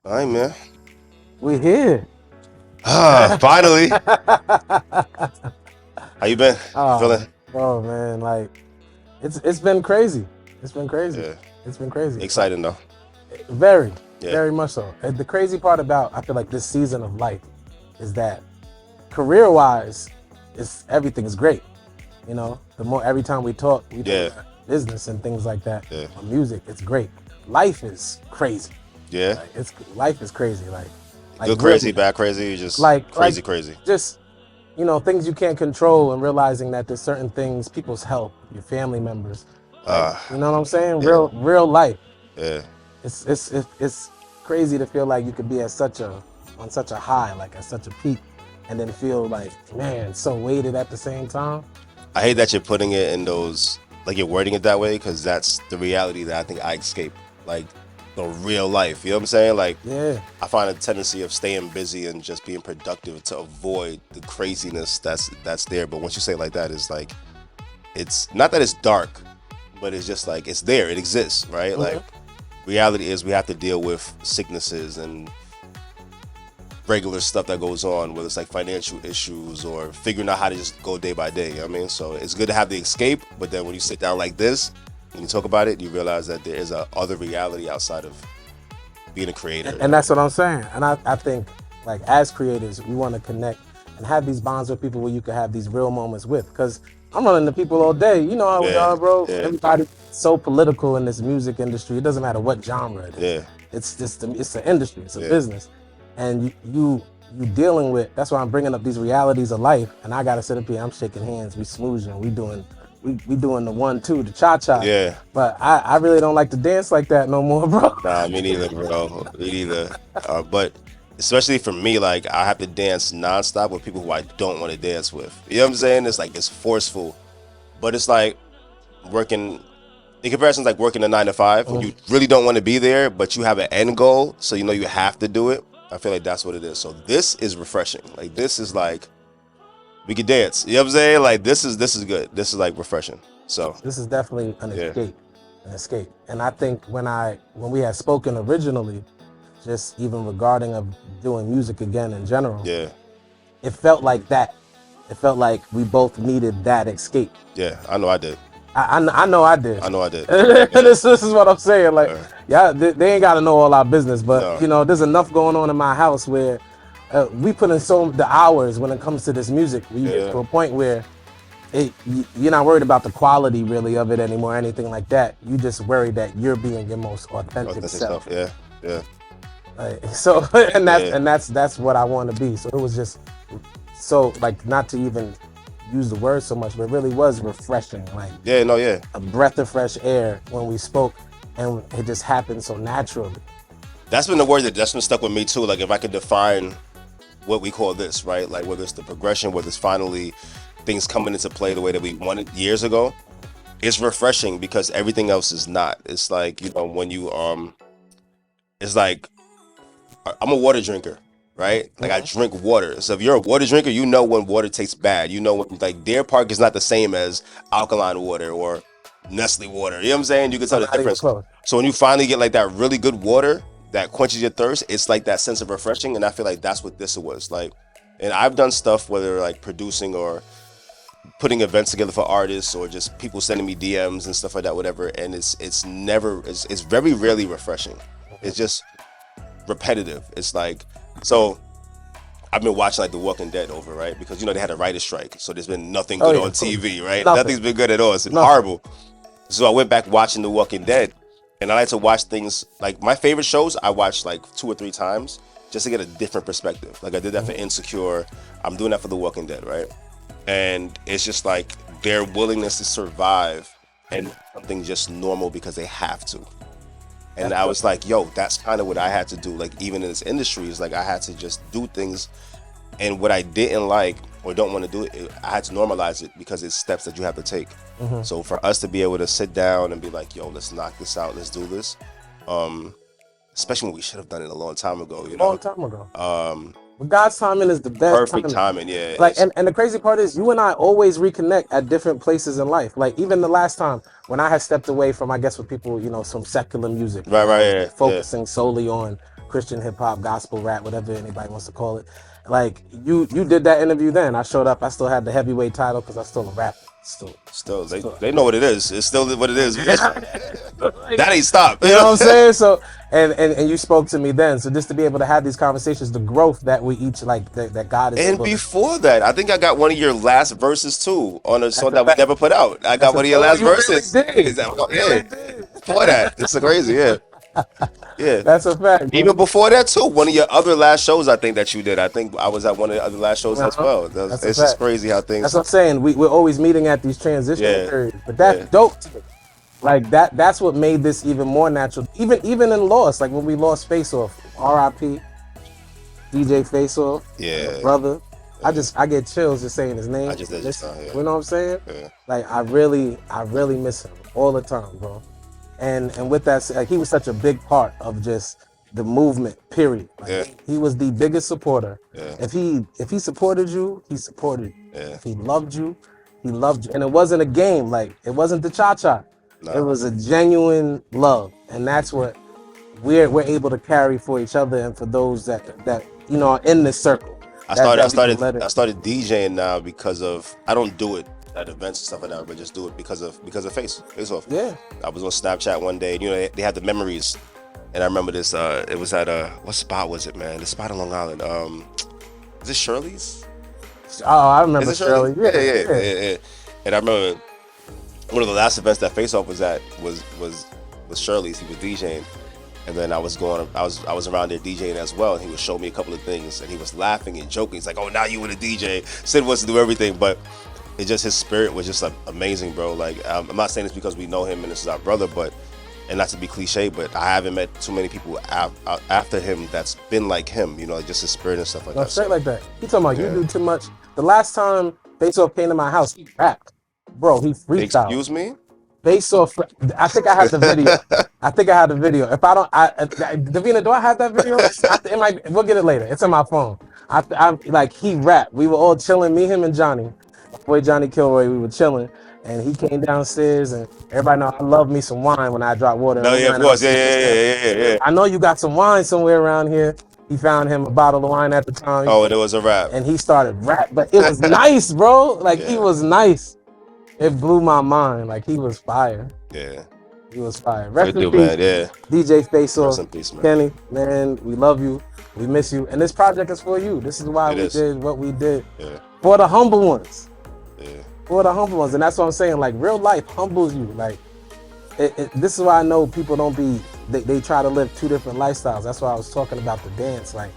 All right, man. We're here. Finally. How you been? Oh, Feeling? oh man, like it's been crazy. It's been crazy. Yeah. It's been crazy. Like Exciting though. very, Yeah. very much so. And the crazy part about I feel like this season of life is that career-wise, it's everything's great. You know, the more every time we talk Yeah. about business and things like that. Yeah. Or music, it's great. Life is crazy. Yeah. Like it's life is crazy. Like Good crazy, really, bad crazy, just like crazy. just things you can't control and realizing that there's certain things, people's health, your family members, like, Uh you know what I'm saying? yeah. Real life. Yeah. It's crazy to feel like you could be at on such a high, like at such a peak, and then feel like, man, so weighted at the same time. I hate that you're putting it in those like you're wording it that way because that's the reality that I think I escape. Like the real life. You know what I'm saying? Like Yeah. I find a tendency of staying busy and just being productive to avoid the craziness that's there. But once you say it like that, it's like it's not that it's dark, but it's just like it's there, it exists, right? Hmm. Like reality is we have to deal with sicknesses and regular stuff that goes on, whether it's like financial issues or figuring out how to just go day by day. You know what I mean? So it's good to have the escape, but then when you sit down like this and you talk about it, you realize that there is a other reality outside of being a creator. And that's what I'm saying. And I think, like, as creators, we want to connect and have these bonds with people where you can have these real moments with. Because I'm running into people all day. You know how we Yeah, are, bro. yeah, Everybody's so political in this music industry. It doesn't matter what genre it is. yeah, It's just it's an industry. It's a yeah. business, and you dealing with. That's why I'm bringing up these realities of life. And I gotta sit up here. I'm shaking hands. We smooching. We doing the 1-2, the cha cha. Yeah. But I really don't like to dance like that no more, bro. Nah, me neither, bro. Me neither. But especially for me, like I have to dance nonstop with people who I don't want to dance with. You know what I'm saying? It's like it's forceful, but it's like working. In comparison, it's like working a 9 to 5 when you really don't want to be there, but you have an end goal, so you know you have to do it. I feel like that's what it is. So this is refreshing. Like this is like we can dance. You know what I'm saying? Like this is good. This is like refreshing. So This is definitely an yeah, escape, an escape. And I think when we had spoken originally, just even regarding of doing music again in general, yeah, it felt like that. It felt like we both needed that escape. yeah. I know I did. I know I did. I know I did. Yeah. This is what I'm saying. Like, Uh, yeah, they ain't got to know all our business, but no. there's enough going on in my house where we put in so the hours when it comes to this music. We get Yeah. to a point where you're not worried about the quality really of it anymore, or anything like that. You just worry that you're being your most authentic Authentic self. stuff. Yeah. Yeah. So, and Yeah. that's what I want to be. So it was just so, like, not to even use the word so much, but it really was refreshing, like Yeah. No. Yeah. a breath of fresh air when we spoke, and it just happened so naturally. That's been the word that's been stuck with me too. Like if I could define what we call this, right? Like whether it's the progression, whether it's finally things coming into play the way that we wanted years ago, it's refreshing because everything else is not. It's like, when you it's like I'm a water drinker, right? Like I drink water. So if you're a water drinker, you know when water tastes bad. You know when like Deer Park is not the same as alkaline water or Nestle water. You know what I'm saying? You can tell the Not even difference. close. So when you finally get like that really good water that quenches your thirst, it's like that sense of refreshing. And I feel like that's what this was. Like, and I've done stuff, whether like producing or putting events together for artists or just people sending me DMs and stuff like that, whatever. And it's very rarely refreshing. It's just repetitive. It's like, so I've been watching like The Walking Dead over, right? Because they had a writer's strike, so there's been nothing Oh good yeah, on of course. TV, right? Nothing. Nothing's been good at all. It's been Nothing. horrible. So I went back watching The Walking Dead, and I like to watch things like my favorite shows. I watch like 2 or 3 times just to get a different perspective. Like I did that for Insecure. I'm doing that for The Walking Dead, right? And it's just like their willingness to survive and something just normal because they have to. And I was like, yo, that's kind of what I had to do. Like even in this industry, is like I had to just do things, and what I didn't like or don't want to do I had to normalize it because it's steps that you have to take. So for us to be able to sit down and be like, yo, let's knock this out, let's do this, especially when we should have done it a long time ago, Long time ago. But God's timing is the best perfect timing. timing, yeah. Like, and the crazy part is, you and I always reconnect at different places in life. Like, even the last time when I had stepped away from, I guess, with people, some secular music, Right, and I right, was yeah, yeah, focusing solely on Christian hip hop, gospel rap, whatever anybody wants to call it. Like you did that interview then. I showed up. I still had the heavyweight title because I'm still a rapper. Still, they know what it is. It's still what it is. That ain't stopped. You know what I'm saying? So, and you spoke to me then. So just to be able to have these conversations, the growth that we each like that God is. And able before that, I think I got one of your last verses too on a song that we never put out. I got one of your last verses. Really did. Yeah. Before that, it's crazy. Yeah. Yeah, that's a fact. Even before that too, one of your other last shows, I think that you did. I think I was at one of the other last shows as well. It's just crazy how things. That's what I'm saying. We're always meeting at these transition periods, but that's dope to me. Like that's what made this even more natural. Even in loss, like when we lost Face Off, R.I.P. DJ Face Off, brother. Yeah. I get chills just saying his name. I just did You know what I'm saying? Yeah. Like I really miss him all the time, bro. And with that, like, he was such a big part of just the movement, period. Like, he was the biggest supporter. Yeah. If he supported you, he supported you. Yeah. If he loved you, he loved you. And it wasn't a game. Like, it wasn't the cha-cha. No. It was a genuine love. And that's what we're able to carry for each other and for those that you know are in this circle. I started DJing now because of, I don't do it at events and stuff like that, but just do it because of Face Off. Yeah. I was on Snapchat one day, and you know they had the memories, and I remember this. It was at what spot was it, man? The spot in Long Island. Is it Shirley's? Oh, I remember Shirley. Yeah. And I remember one of the last events that Face Off was at was Shirley's. He was DJing, and then I was around there DJing as well, and he would show me a couple of things, and he was laughing and joking. He's like, "Oh, now you with a DJ." Sid wants to do everything, but it just, his spirit was just like amazing, bro. Like, I'm not saying this because we know him and this is our brother, and not to be cliche, but I haven't met too many people after him that's been like him, you know, like just his spirit and stuff like that. Straight like that. He talking about you do too much. The last time Face Off came to my house, he rapped. Bro, he freaked Excuse me? Face Off, I think I have the video. If I don't, Davina, do I have that video? We'll get it later. It's on my phone. I'm like, he rapped. We were all chilling, me, him, and Johnny. My boy Johnny Kilroy, we were chilling. And he came downstairs, and everybody know I love me some wine when I drop water. No, yeah, of course. Yeah. I know you got some wine somewhere around here. He found him a bottle of wine at the time. Oh, and it was a rap. And he started rap, but it was nice, bro. Like, he was nice. It blew my mind. Like, he was fire. Yeah. He was fire. Rest in peace, man. Yeah. DJ Face Off. Rest in peace, man. Kenny, man, we love you. We miss you. And this project is for you. This is why we did what we did. Yeah. For the humble ones. Yeah. For the humble ones. And that's what I'm saying. Like, real life humbles you. Like, this is why I know people don't be, they try to live two different lifestyles. That's why I was talking about the dance. Like,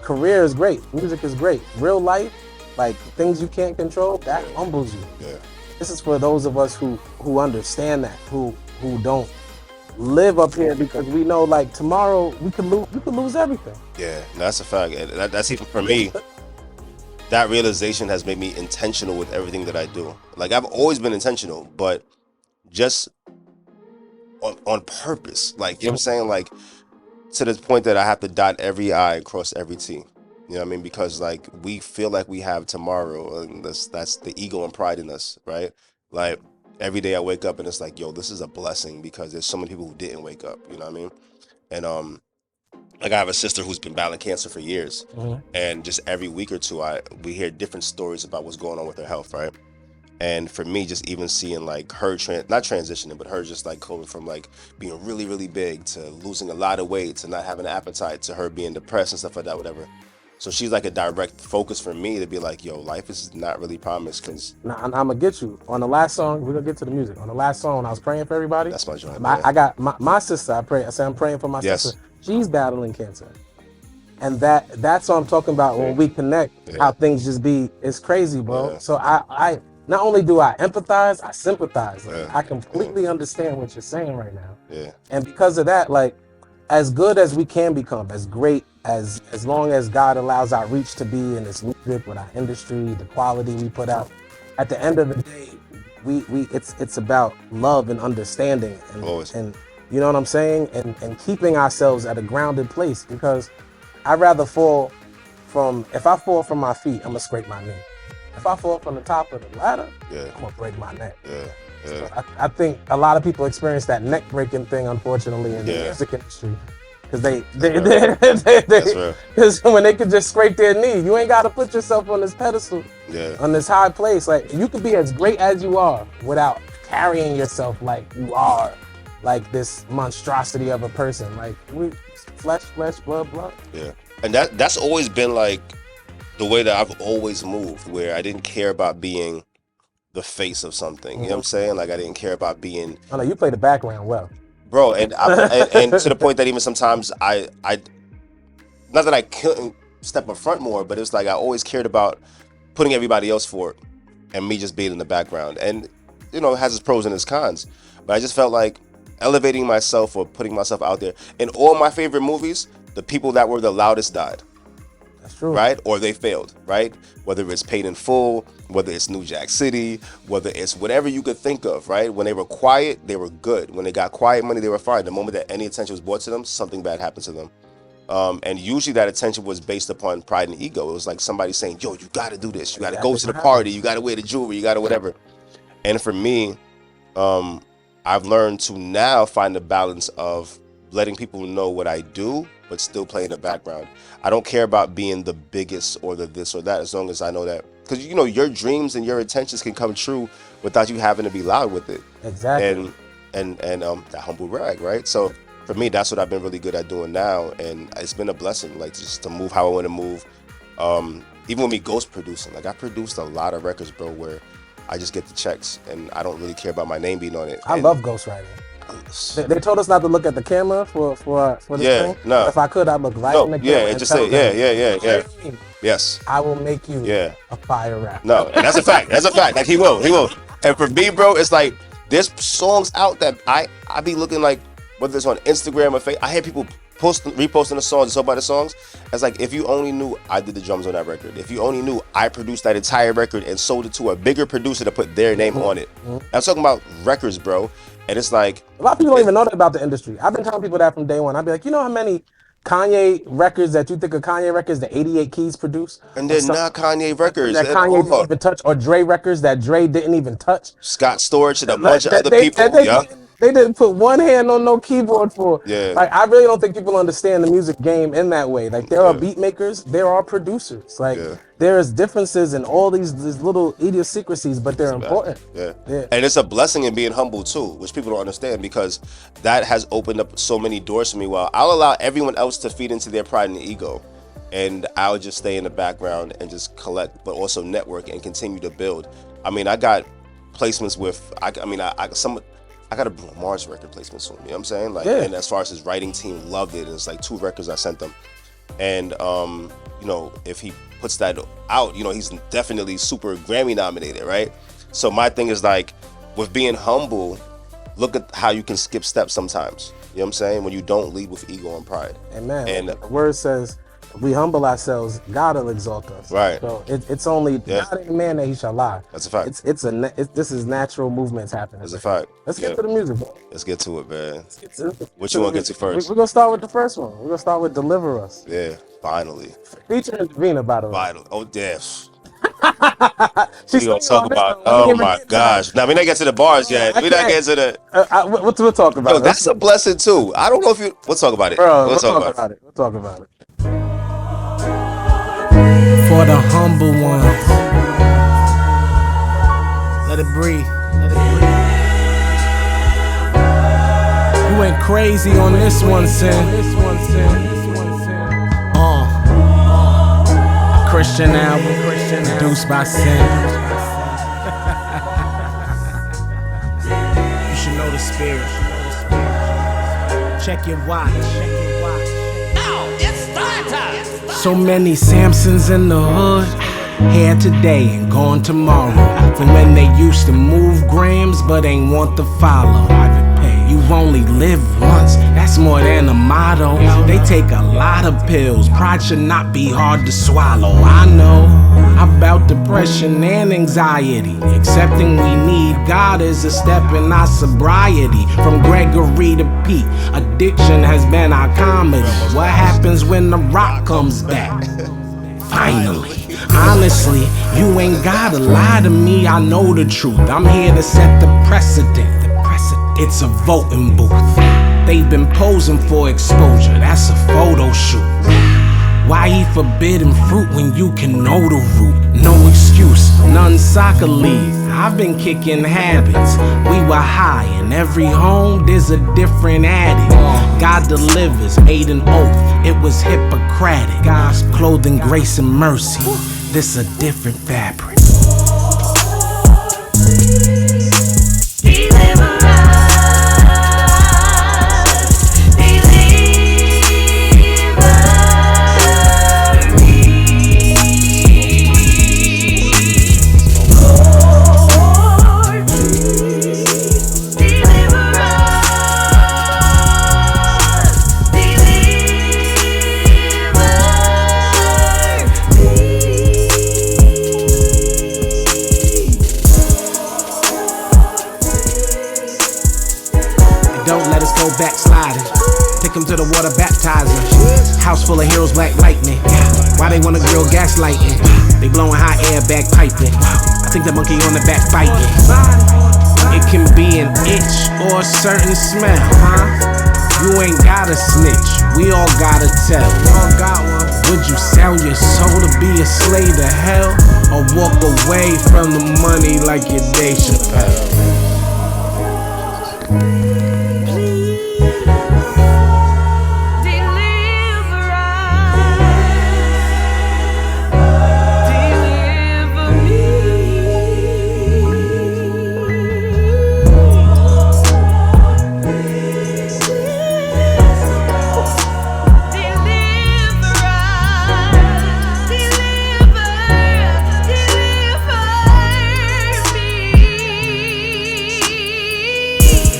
career is great. Music is great. Real life, like, things you can't control, that humbles you. Yeah. This is for those of us who understand that, who don't live up here, because we know, like, tomorrow we could lose everything. Yeah, that's a fact. That's even for me. That realization has made me intentional with everything that I do. Like, I've always been intentional, but just on purpose. Like, you know what I'm saying? Like, to the point that I have to dot every I and cross every T. You know what I mean? Because, like, we feel like we have tomorrow, and that's the ego and pride in us, right? Like, every day I wake up and it's like, yo, this is a blessing because there's so many people who didn't wake up. You know what I mean? And like, I have a sister who's been battling cancer for years, and just every week or two, we hear different stories about what's going on with her health, right? And for me, just even seeing, like, her not transitioning, but her just, like, going from, like, being really, really big to losing a lot of weight to not having an appetite to her being depressed and stuff like that, whatever. So she's like a direct focus for me to be like, yo, life is not really promised. Cause I'm gonna get you on the last song. We're gonna get to the music. On the last song, when I was praying for everybody. That's my joint. I got my sister. I say I'm praying for my sister. She's battling cancer, and that's what I'm talking about when we connect. How things just be. It's crazy, bro. So I not only do I empathize, I sympathize. Like, I completely understand what you're saying right now. Yeah. And because of that, like, as good as we can become, as great as long as God allows our reach to be in this music, with our industry, the quality we put out, at the end of the day, it's about love and understanding, and you know what I'm saying, and keeping ourselves at a grounded place. Because I'd rather if I fall from my feet, I'm gonna scrape my knee. If I fall from the top of the ladder, I'm gonna break my neck. So I think a lot of people experience that neck breaking thing, unfortunately, in the music industry. Because they That's real. because when they could just scrape their knee, you ain't got to put yourself on this pedestal, on this high place. Like, you could be as great as you are without carrying yourself like you are, like this monstrosity of a person. Like, we flesh, blood. Yeah, and that's always been like the way that I've always moved, where I didn't care about being the face of something. You know what I'm saying? Like, I didn't care about being. Oh no, you play the background well. Bro, and and to the point that even sometimes I not that I couldn't step up front more, but it's like I always cared about putting everybody else for it and me just being in the background. And you know, it has its pros and its cons, but I just felt like elevating myself or putting myself out there. In all my favorite movies, the people that were the loudest died. That's true. Right? Or they failed, right? Whether it's Paid in Full, whether it's New Jack City, whether it's whatever you could think of, right? When they were quiet, they were good. When they got quiet money, they were fine. The moment that any attention was brought to them, something bad happened to them. And usually that attention was based upon pride and ego. It was like somebody saying, yo, you got to do this. You got to go to the party. You got to wear the jewelry. You got to whatever. And for me, I've learned to now find the balance of letting people know what I do, but still play in the background. I don't care about being the biggest or the this or that, as long as I know that, because you know, your dreams and your intentions can come true without you having to be loud with it. Exactly. And that humble brag, right? So for me, that's what I've been really good at doing now, and it's been a blessing, like, just to move how I want to move. Even with me ghost producing, like, I produced a lot of records, bro, where I just get the checks and I don't really care about my name being on it. I love ghostwriting. They told us not to look at the camera for this thing. No. If I could, I'd look right in the camera. Yeah, and just say, yeah. Yes. I will make you a fire rapper. No, and that's a fact. That's a fact. Like, he will. And for me, bro, it's like, there's songs out that I be looking like, whether it's on Instagram or Facebook, I hear people reposting the songs and so by the songs. It's like, if you only knew I did the drums on that record, if you only knew I produced that entire record and sold it to a bigger producer to put their name on it. I'm talking about records, bro. And it's like, a lot of people don't even know that about the industry. I've been telling people that from day one. I'd be like, you know how many Kanye records that you think are Kanye records that 88 Keys produced? And they're not Kanye records. That Kanye didn't even touch, or Dre records that Dre didn't even touch. Scott Storch and a bunch of other people. They didn't put one hand on no keyboard for. Yeah. Like, I really don't think people understand the music game in that way. Like, there are beat makers, there are producers. Like, there's differences in all these little idiosyncrasies, but they're important. Yeah. And it's a blessing in being humble too, which people don't understand, because that has opened up so many doors for me. Well, I'll allow everyone else to feed into their pride and ego, and I'll just stay in the background and just collect, but also network and continue to build. I mean, I got placements with, I got a Bruno Mars record placement soon, you know what I'm saying? Like, and as far as his writing team loved it, it's like 2 records I sent them. And, you know, if he puts that out, you know, he's definitely super Grammy nominated, right? So my thing is, like, with being humble, look at how you can skip steps sometimes. You know what I'm saying? When you don't lead with ego and pride. Amen. And the word says, if we humble ourselves, God will exalt us. Right. So it's only God ain't a man that he shall lie. That's a fact. This is natural movements happening. That's a fact. Let's get to the music, bro. Let's get to it, man. Let's get to it. What you want to get to first? We're gonna start with the first one. We're gonna start with "Deliver Us." Yeah, finally. Featuring Davina, by the way. Vital. Oh, yes. She's gonna talk about. Oh my gosh! Now we not get to the bars yet. We not get to the. We'll talk about it. That's a blessing too. I don't know if you. We'll talk about it. Bro, we'll talk about it. We'll talk about it. For the humble ones, let it breathe. You went crazy on this one, Sin. A Christian album, produced by Sin. You should know the spirit. Check your watch. So many Samsons in the hood, here today and gone tomorrow. From when they used to move grams, but ain't want to follow. You only live once, that's more than a motto. They take a lot of pills, pride should not be hard to swallow. I know about depression and anxiety. Accepting we need God is a step in our sobriety. From Gregory to Pete, addiction has been our comedy. What happens when the rock comes back? Finally. Honestly, you ain't gotta lie to me, I know the truth. I'm here to set the precedent. It's a voting booth. They've been posing for exposure, that's a photo shoot. Why eat forbidden fruit when you can know the root? No excuse, none soccer league. I've been kicking habits. We were high, in every home there's a different addict. God delivers, made an oath, it was Hippocratic. God's clothing grace and mercy, this a different fabric. Don't let us go backsliding. Take them to the water baptizer. House full of heroes, black lightning. Why they wanna grill gaslighting? They blowing hot air, bagpiping. I think the monkey on the back biting. It can be an itch or a certain smell, huh? You ain't gotta snitch, we all gotta tell. Would you sell your soul to be a slave to hell? Or walk away from the money like your Dave Chappelle?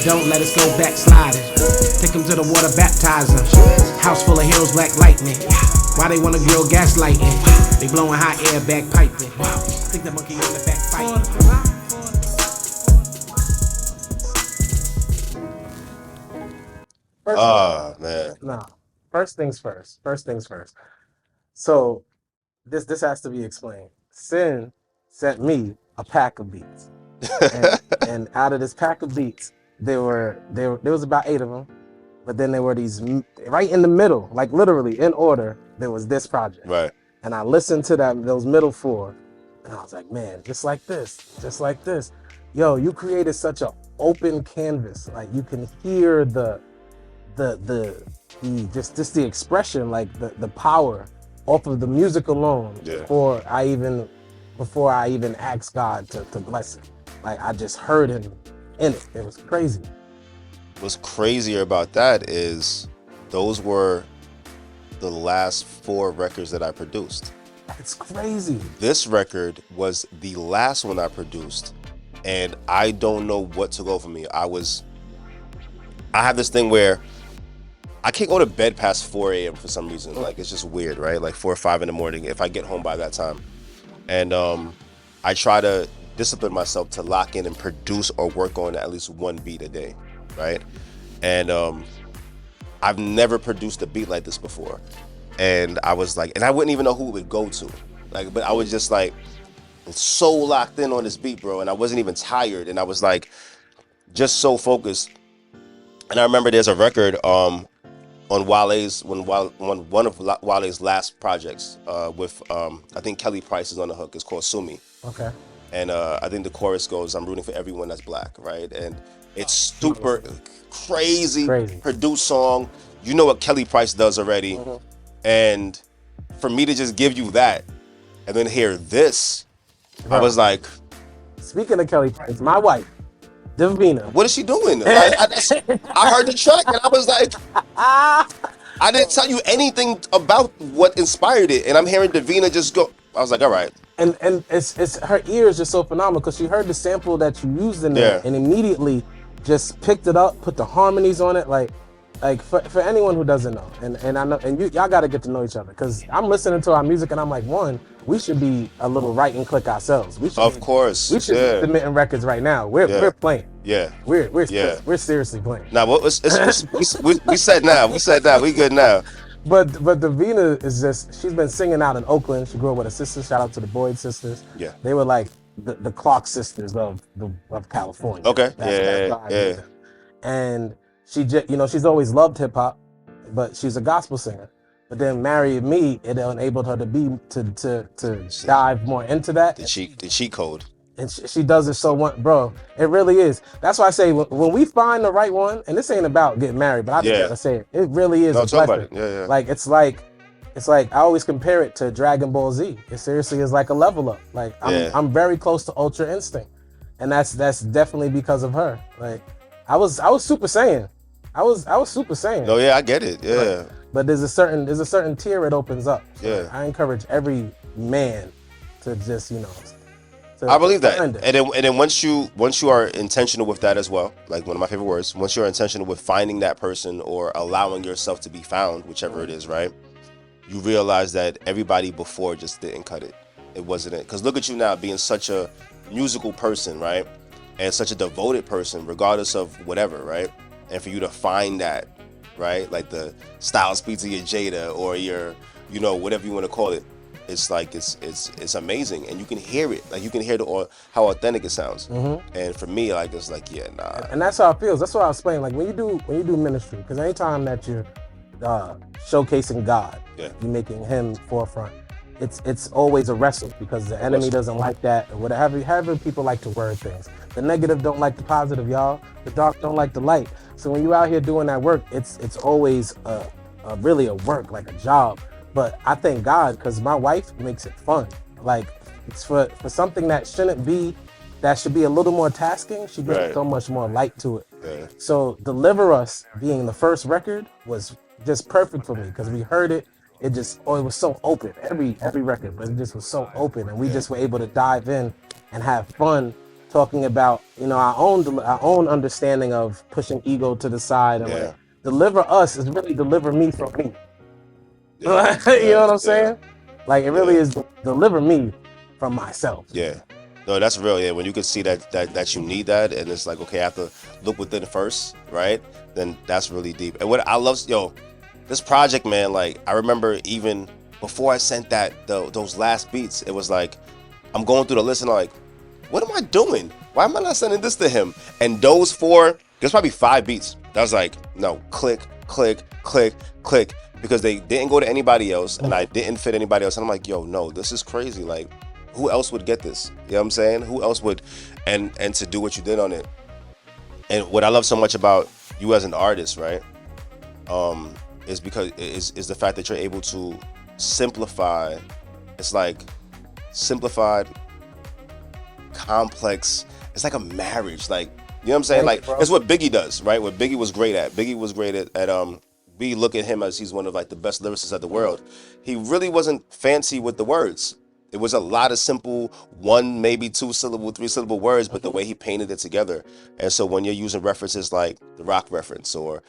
Don't let us go backsliding. Take them to the water baptizer. House full of heroes, black lightning. Why they wanna grill gaslighting? They blowing hot air, bagpiping. I think the monkey on the back fighting. Man. No. First things first. First things first. So this has to be explained. Sin sent me a pack of beats. And out of this pack of beats, there was about 8 of them, but then there were these right in the middle, like literally in order. There was this project, Right. And I listened to those middle 4, and I was like, man, just like this. Yo, you created such an open canvas. Like you can hear the expression, like the power off of the music alone. Yeah. Before I even asked God to bless it. Like I just heard him in it. It was crazy. What's crazier about that is those were the last 4 records that I produced. It's crazy. This record was the last one I produced, and I don't know what to go for me. I have this thing where I can't go to bed past 4 a.m. for some reason. Like it's just weird, right? Like 4 or 5 in the morning if I get home by that time. And I try to discipline myself to lock in and produce or work on at least 1 beat a day, right? And I've never produced a beat like this before. And I was like, and I wouldn't even know who it would go to. Like, but I was just like so locked in on this beat, bro. And I wasn't even tired. And I was like, just so focused. And I remember there's a record on Wale's, one of Wale's last projects with, I think Kelly Price is on the hook. It's called Sue Me. Okay. And I think the chorus goes, I'm rooting for everyone that's black, right? And it's super crazy. Produced song. You know what Kelly Price does already. Mm-hmm. And for me to just give you that and then hear this, bro, I was like... Speaking of Kelly Price, my wife, Davina. What is she doing? I heard the track and I was like... I didn't tell you anything about what inspired it. And I'm hearing Davina just go... I was like, all right. And it's her ears just so phenomenal because she heard the sample that you used in there and immediately just picked it up, put the harmonies on it, like for anyone who doesn't know, and I know, and y'all got to get to know each other because I'm listening to our music and I'm like, one, we should be a little right and click ourselves. We should, of course, we should be submitting records right now. We're playing. Yeah, we're seriously playing. Now, we said now. We said now. We good now. But Davina is just, she's been singing out in Oakland. She grew up with her sisters. Shout out to the Boyd sisters. Yeah. They were like the Clark sisters of California. Okay. That's yeah. And she's always loved hip hop, but she's a gospel singer. But then marrying me, it enabled her to dive more into that. The cheat code. And she does it so much, bro. It really is. That's why I say when we find the right one, and this ain't about getting married, but I just gotta say it really is a blessing. Yeah. Like it's like I always compare it to Dragon Ball Z. It seriously is like a level up. Like I'm very close to Ultra Instinct, and that's definitely because of her. Like I was Super Saiyan. I was Super Saiyan. No, yeah, I get it. Yeah. But there's a certain tier it opens up. So yeah. I encourage every man to just I believe that, and then once you are intentional with that as well, like one of my favorite words, once you're intentional with finding that person or allowing yourself to be found, whichever it is, right? You realize that everybody before just didn't cut it. It wasn't it. Because look at you now being such a musical person, right? And such a devoted person, regardless of whatever, right? And for you to find that, right? Like the style speaks to your Jada or your, whatever you want to call it. It's like it's amazing, and you can hear it. Like you can hear how authentic it sounds. Mm-hmm. And for me, like it's like nah. And that's how it feels. That's what I was saying. Like when you do ministry, because anytime that you're showcasing God, you're making Him forefront. It's always a wrestle because the enemy doesn't like that, or whatever. However people like to word things. The negative don't like the positive, y'all. The dark don't like the light. So when you're out here doing that work, it's always really a work, like a job. But I thank God because my wife makes it fun. Like it's for something that should be a little more tasking. She brings so much more light to it. Yeah. So Deliver Us being the first record was just perfect for me because we heard it. It was so open. Every record, but it just was so open, and we just were able to dive in and have fun talking about our own understanding of pushing ego to the side. And like, Deliver Us is really deliver me from me. You know what I'm saying? Like it really is deliver me from myself. Yeah. No, that's real. Yeah, when you can see that you need that, and it's like, okay, I have to look within first, right? Then that's really deep. And what I love, this project, man. Like I remember even before I sent those last beats, it was like I'm going through the list and I'm like, what am I doing? Why am I not sending this to him? And those there's probably 5 beats. That was like, no, click, click, click, click. Because they didn't go to anybody else and I didn't fit anybody else. And I'm like, yo, no, this is crazy. Like, who else would get this? You know what I'm saying? Who else would, and to do what you did on it. And what I love so much about you as an artist, right? Is because is the fact that you're able to simplify. It's like simplified, complex. It's like a marriage. Like, you know what I'm saying? Like, it's what Biggie does, right? What Biggie was great at. Biggie was great at we look at him as he's one of like the best lyricists of the world. He really wasn't fancy with the words. It was a lot of simple 1, maybe 2 syllable, 3 syllable words, but the way he painted it together. And so when you're using references like the Rock reference or,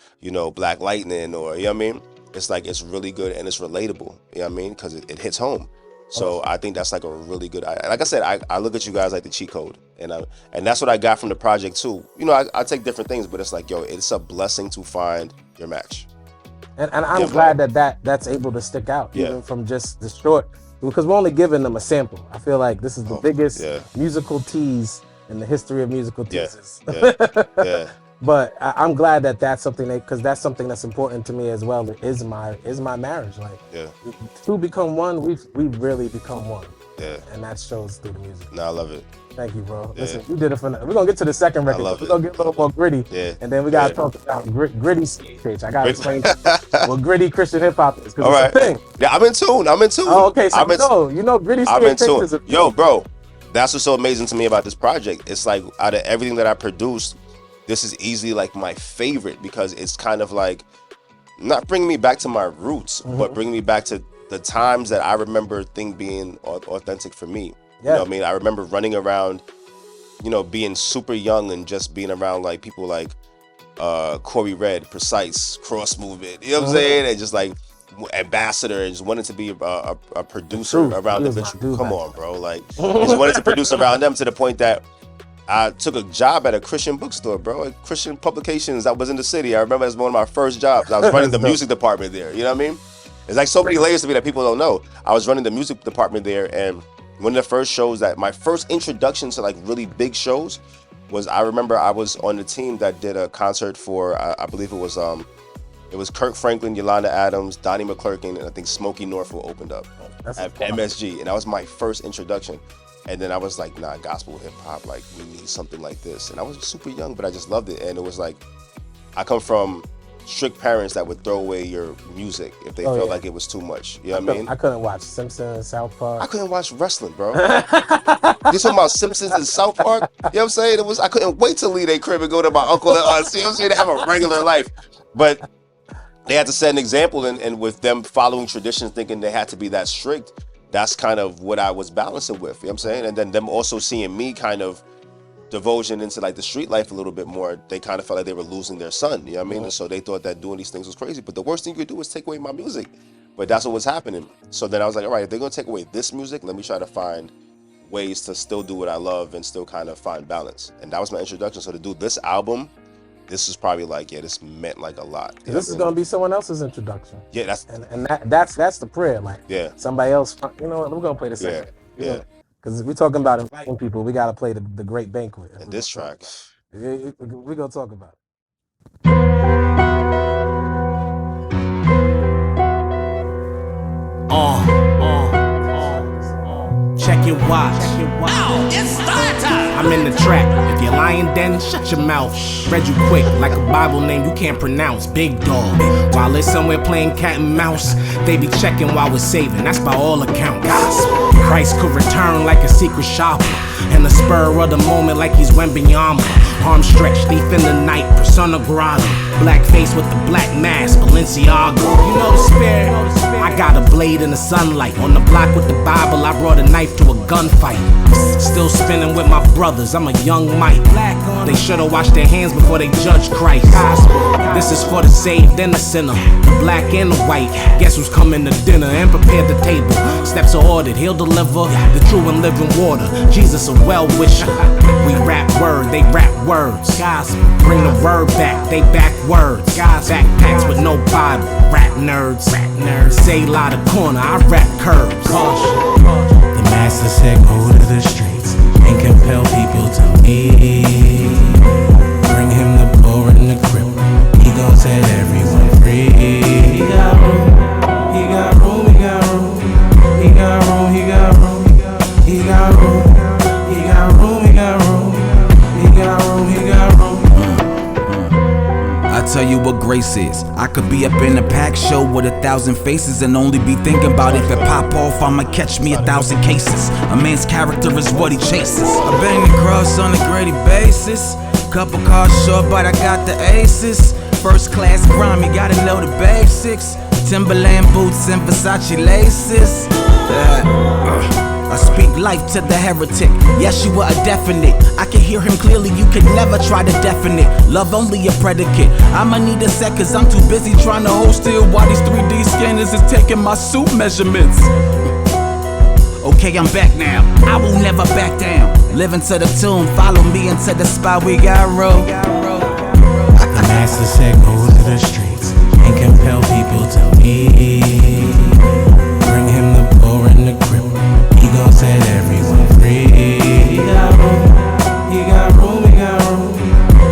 Black Lightning or, you know what I mean? It's like, it's really good and it's relatable, you know what I mean? Because it hits home. So I think that's like a really good, like I said, I look at you guys like the cheat code. And that's what I got from the project too. I take different things, but it's like, it's a blessing to find your match. And I'm glad that's able to stick out, even from just the short, because we're only giving them a sample. I feel like this is the biggest musical tease in the history of musical teases. Yeah. But I'm glad that's something because that's something that's important to me as well. Is my marriage. Like, two become one. We've really become one. Yeah. And that shows through the music. No, I love it. Thank you, bro. Yeah. Listen, you did it for now. We're gonna get to the second record. We're gonna get a little more gritty. Yeah. And then we gotta talk about gritty stage. I gotta explain what gritty Christian hip hop is. All right. It's a thing. Yeah, I'm in tune. Oh, okay. So gritty stage is a Yo, bro. That's what's so amazing to me about this project. It's like out of everything that I produced, this is easily like my favorite because it's kind of like not bringing me back to my roots, but bringing me back to the times that I remember things being authentic for me. Yeah. You know what I mean? I remember running around, being super young and just being around like people like Corey Red, Precise, Cross Movement, you know what I'm saying? And just like ambassador and just wanted to be a producer around them. Come on, bro. Like, just wanted to produce around them to the point that I took a job at a Christian bookstore, bro. At Christian Publications that was in the city. I remember it was one of my first jobs. I was running the music department there. You know what I mean? It's like so many layers to me that people don't know. I was running the music department there, and one of the first shows my first introduction to like really big shows was I remember I was on the team that did a concert for I believe it was Kirk Franklin, Yolanda Adams, Donnie McClurkin, and I think Smokey Norfolk opened up at MSG, and that was my first introduction. And then I was like, nah, gospel hip hop, like we need something like this. And I was super young, but I just loved it. And it was like, I come from strict parents that would throw away your music if they felt like it was too much. You know what I mean? I couldn't watch Simpsons, South Park. I couldn't watch wrestling, bro. You talking about Simpsons and South Park? You know what I'm saying? I couldn't wait to leave their crib and go to my uncle and aunts. You know what I'm saying? To have a regular life. But they had to set an example, and with them following traditions, thinking they had to be that strict, that's kind of what I was balancing with. You know what I'm saying? And then them also seeing me kind of devotion into like the street life a little bit more, they kind of felt like they were losing their son. You know what I mean? And so they thought that doing these things was crazy. But the worst thing you could do is take away my music. But that's what was happening. So then I was like, all right, if they're going to take away this music, let me try to find ways to still do what I love and still kind of find balance. And that was my introduction. So to do this album, this is probably like, yeah, this meant like a lot. This is gonna be someone else's introduction. Yeah, that's the prayer. Like, yeah, somebody else. You know what? We're gonna play the second. Yeah. Because we're talking about inviting people, we gotta play the Great Banquet. And this track, we're gonna talk about it. Check your watch. Now it's start time. I'm in the trap. If you're lying, then shut your mouth. Read you quick, like a Bible name you can't pronounce. Big dog. While they're somewhere playing cat and mouse, they be checking while we're saving. That's by all accounts. Christ could return like a secret shopper, and the spur of the moment like he's Wembenyama. Arm stretched, thief in the night, persona grata. Black face with the black mask, Balenciaga. You know the spirit. I got a blade in the sunlight. On the block with the Bible, I brought a knife to a gunfight. Still spinning with my brothers, I'm a young Mike. They should've washed their hands before they judged Christ. This is for the saved and the sinner, the black and the white. Guess who's coming to dinner and prepared the table. Steps are ordered, he'll deliver the true and living water. Jesus a well-wisher. We rap word, they rap words. Gospel, bring the word back, they backwards. Backpacks with no Bible, rap nerds. Say lie the corner, I rap curbs. Caution. The master said go to the streets and compel people to me. Bring him the poor and the crippled. He gon' set everyone free. He got room, he got room, he got room. He got room, he got room. He got room, he got room, he got room. He got room, he got room. I tell you what grace is. I could be up in a packed show with 1,000 faces and only be thinking about if it pop off, I'ma catch me 1,000 cases. A man's character is what he chases. I bang the cross on a gritty basis. Couple cars short, but I got the aces. First class grime, you gotta know the basics. Timberland boots and Versace laces. I speak life to the heretic. Yes, you are a definite. I can hear him clearly, you could never try to deafen it. Love only a predicate. I'ma need a sec cause I'm too busy trying to hold still while these 3D scanners is taking my suit measurements. Okay, I'm back now. I will never back down. Living to the tune, follow me into the spot we got roll. The master said go to the streets and compel people to me. Bring him the poor and the crippled. He gon' set everyone free. He got room, he got room, he got room.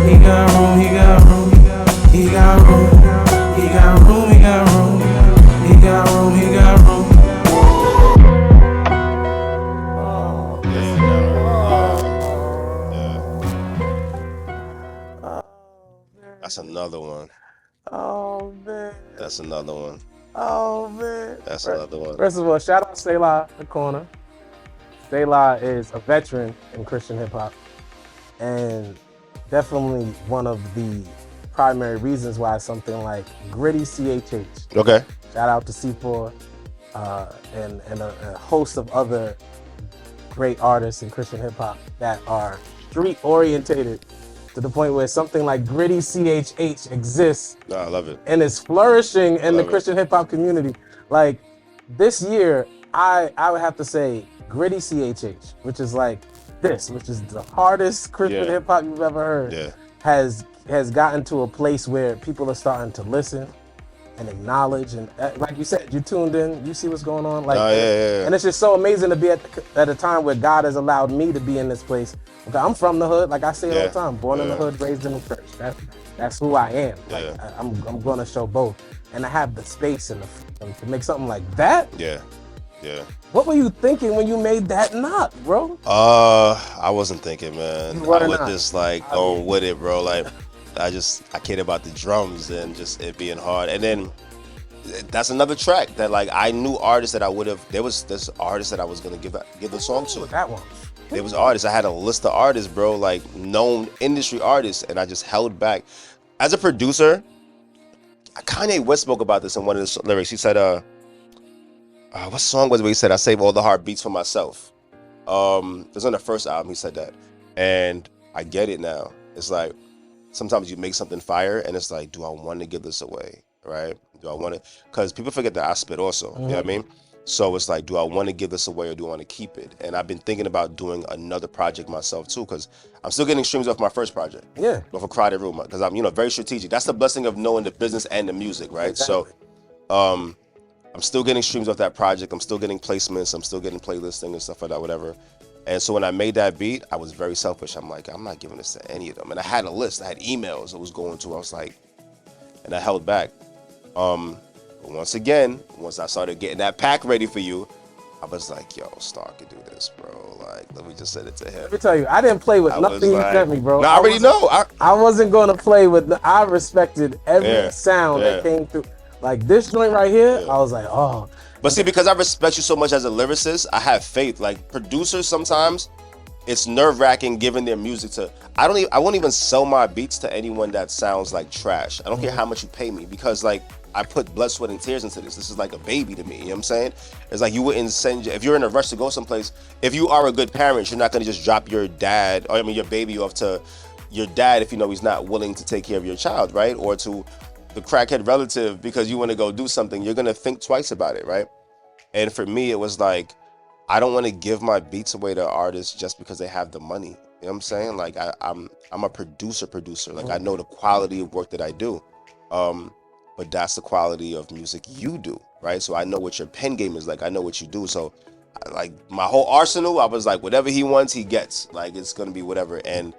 He got room, he got room. He got room, he got room, he got room. He got room, he got room. that's another one. Oh man. That's another one. Oh man. That's another one. First of all, shout out Selah the Corner. Selah is a veteran in Christian hip hop and definitely one of the primary reasons why something like Gritty CHH. Okay. Shout out to C4 and a host of other great artists in Christian hip hop that are street orientated to the point where something like Gritty CHH exists. No, I love it. And is flourishing in the Love it. Christian hip hop community. Like this year, I would have to say Gritty CHH, which is like this, which is the hardest Christian hip hop you've ever heard, has gotten to a place where people are starting to listen and acknowledge, and like you said, you tuned in, you see what's going on, like, yeah. and it's just so amazing to be at a time where God has allowed me to be in this place. Okay, I'm from the hood, like I say all the time, born in the hood, raised in the church. That's who I am. Like, I'm gonna show both, and I have the space and the freedom to make something like that. Yeah. What were you thinking when you made that knock, bro? I wasn't thinking, man. You were I was not. just like going with it, bro. Like, I cared about the drums and just it being hard. And then that's another track that like I knew artists that I would have. There was this artist that I was gonna give a song to. That one. There was artists. I had a list of artists, bro, like known industry artists, and I just held back. As a producer, Kanye West spoke about this in one of his lyrics. He said, what song was it where he said, I save all the hard beats for myself? It was on the first album he said that. And I get it now. It's like, sometimes you make something fire and it's like, do I want to give this away, right? Do I want to? Because people forget that I spit also, you know what I mean? So it's like, do I want to give this away or do I want to keep it? And I've been thinking about doing another project myself too, because I'm still getting streams off my first project. Yeah. Off a Crowded Room, because I'm, very strategic. That's the blessing of knowing the business and the music, right? Exactly. So I'm still getting streams off that project. I'm still getting placements. I'm still getting playlisting and stuff like that, whatever. And so when I made that beat, I was very selfish. I'm like, I'm not giving this to any of them. And I had a list. I had emails I was going to. I was like, and I held back. But once again, once I started getting that pack ready for you, I was like, yo, Star could do this, bro. Like, let me just send it to him. Let me tell you, I didn't play with nothing you sent me, bro. No, I already know. I wasn't going to play with, I respected every sound that came through. Like this joint right here, I was like, oh. But see, because I respect you so much as a lyricist, I have faith. Like producers, sometimes it's nerve-wracking giving their music to. I won't even sell my beats to anyone that sounds like trash. I don't care how much you pay me, because like I put blood, sweat, and tears into this. This is like a baby to me. You know what I'm saying? It's like you wouldn't send, if you're in a rush to go someplace, if you are a good parent, you're not gonna just drop your your baby off to your dad if you know he's not willing to take care of your child, right? Or to the crackhead relative because you want to go do something. You're gonna think twice about it, right? And for me, it was like, I don't want to give my beats away to artists just because they have the money. You know what I'm saying? Like I'm a producer. Like I know the quality of work that I do. But that's the quality of music you do, right? So I know what your pen game is like. I know what you do. So like my whole arsenal, I was like, whatever he wants, he gets. Like it's gonna be whatever. And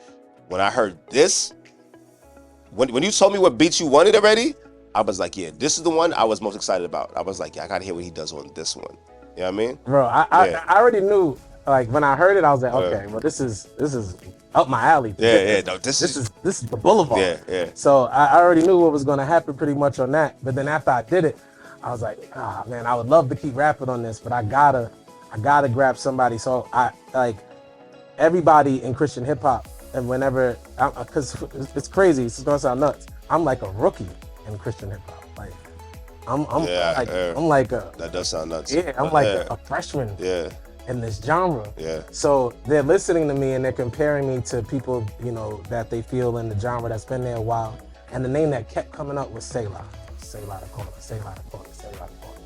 when I heard this, when you told me what beats you wanted already, I was like, yeah, this is the one I was most excited about. I was like, yeah, I gotta hear what he does on this one. You know what I mean? Bro, I already knew. Like when I heard it, I was like, okay, well this is up my alley. No, this is the boulevard. Yeah. So I already knew what was gonna happen pretty much on that. But then after I did it, I was like, man, I would love to keep rapping on this, but I gotta grab somebody. So I like everybody in Christian hip hop, and whenever, because it's crazy, it's gonna sound nuts. I'm like a rookie in Christian hip hop. Like I'm like a. That does sound nuts. Yeah, I'm like a freshman. Yeah. In this genre. Yeah. So they're listening to me and they're comparing me to people, that they feel in the genre that's been there a while. And the name that kept coming up was Selah. Selah the Corner, Selah the Corner, Selah the Corner.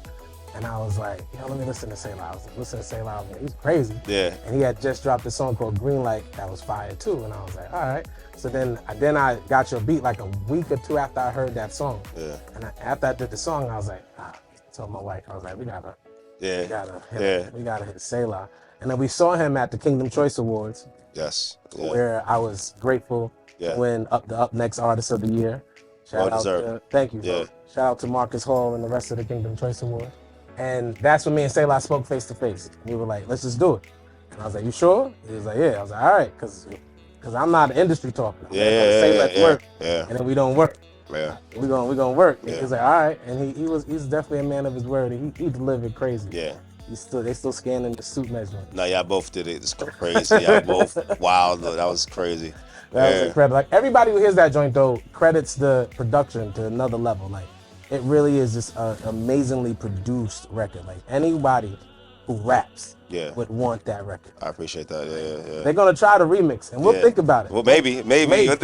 And I was like, let me listen to Selah. I was like, listen to Selah. I was like, he's crazy. Yeah. And he had just dropped a song called Green Light that was fire too. And I was like, all right. So then I got your beat like a week or two after I heard that song. Yeah. And after I did the song, I was like, I told my wife, I was like, we gotta hit Selah. And then we saw him at the Kingdom Choice Awards. Yes. Yeah. Where I was grateful to win the Up Next Artist of the Year. Shout out thank you. Yeah. Shout out to Marcus Hall and the rest of the Kingdom Choice Award. And that's when me and Selah spoke face to face. We were like, let's just do it. And I was like, you sure? He was like, yeah. I was like, all right, because I'm not an industry talker. Let's work. Yeah. And then we don't work. Yeah. We're gonna work. Yeah. He's like, all right. And he's definitely a man of his word. He delivered crazy. Yeah. They still scanning the suit measurement. No, y'all both did it. It's crazy. Y'all both wow, though. That was crazy. That was incredible. Like everybody who hears that joint though credits the production to another level. Like it really is just an amazingly produced record. Like anybody who raps would want that record. I appreciate that. Yeah. They're gonna try to remix and we'll think about it. Well, maybe. Maybe. Yeah,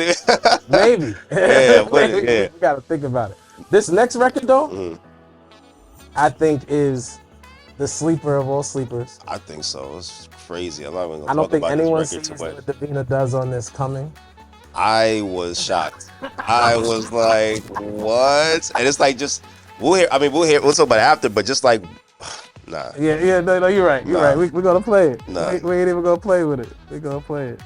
we gotta think about it. This next record though, I think is the sleeper of all sleepers. I think so. It's crazy. I don't think anyone sees what Davina does on this coming. I was shocked. I was like, what? And it's like just We'll talk about it after, but just like, nah. Yeah, no, you're right. You're right. We're gonna play it. Nah. We ain't even gonna play with it. We're gonna play it.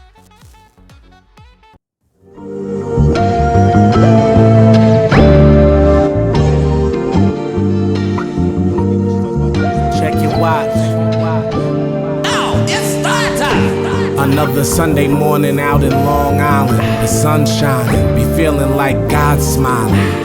Check your watch. Now it's start time. Another Sunday morning out in Long Island. The sun shining, be feeling like God's smiling.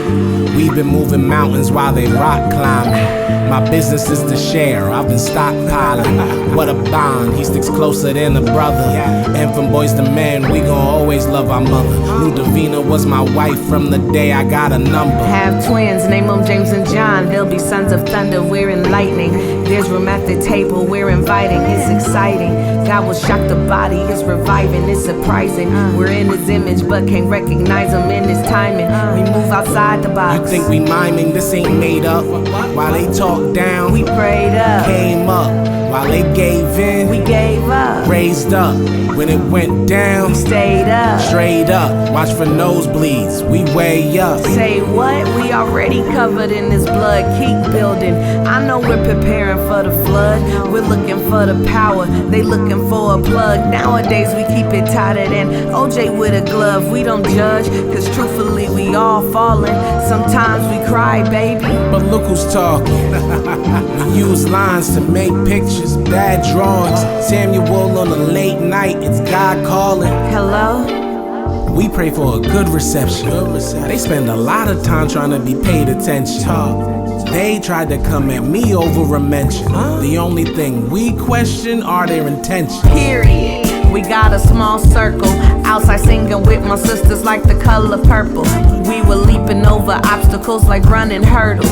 We've been moving mountains while they rock climbing. My business is to share, I've been stockpiling. What a bond, he sticks closer than a brother. And from boys to men, we gon' always love our mother. Knew Davina was my wife from the day I got a number. Have twins, name them James and John. They'll be sons of thunder, we're enlightening. There's room at the table, we're inviting. It's exciting. God will shock the body, it's reviving, it's surprising. We're in his image, but can't recognize him in his timing. We move outside the box. You think we miming, this ain't made up. While they talk down, We prayed up, came up. While they gave in, we gave up, raised up. When it went down, we stayed up. straight up. Watch for nosebleeds, we way up. Say what? We already covered in this blood. Keep building. I know we're preparing for the flood. We're looking for the power. They looking for a plug. Nowadays we keep it tighter than OJ with a glove. We don't judge, cause truthfully we all falling. Sometimes we cry, baby. But look who's talking. We use lines to make pictures, bad drawings. Samuel on a late night, it's God calling. Hello? We pray for a good reception. They spend a lot of time trying to be paid attention. They tried to come at me over a mention. The only thing we question are their intentions. Period. We got a small circle. Outside singing with my sisters like the color purple. We were leaping over obstacles like running hurdles.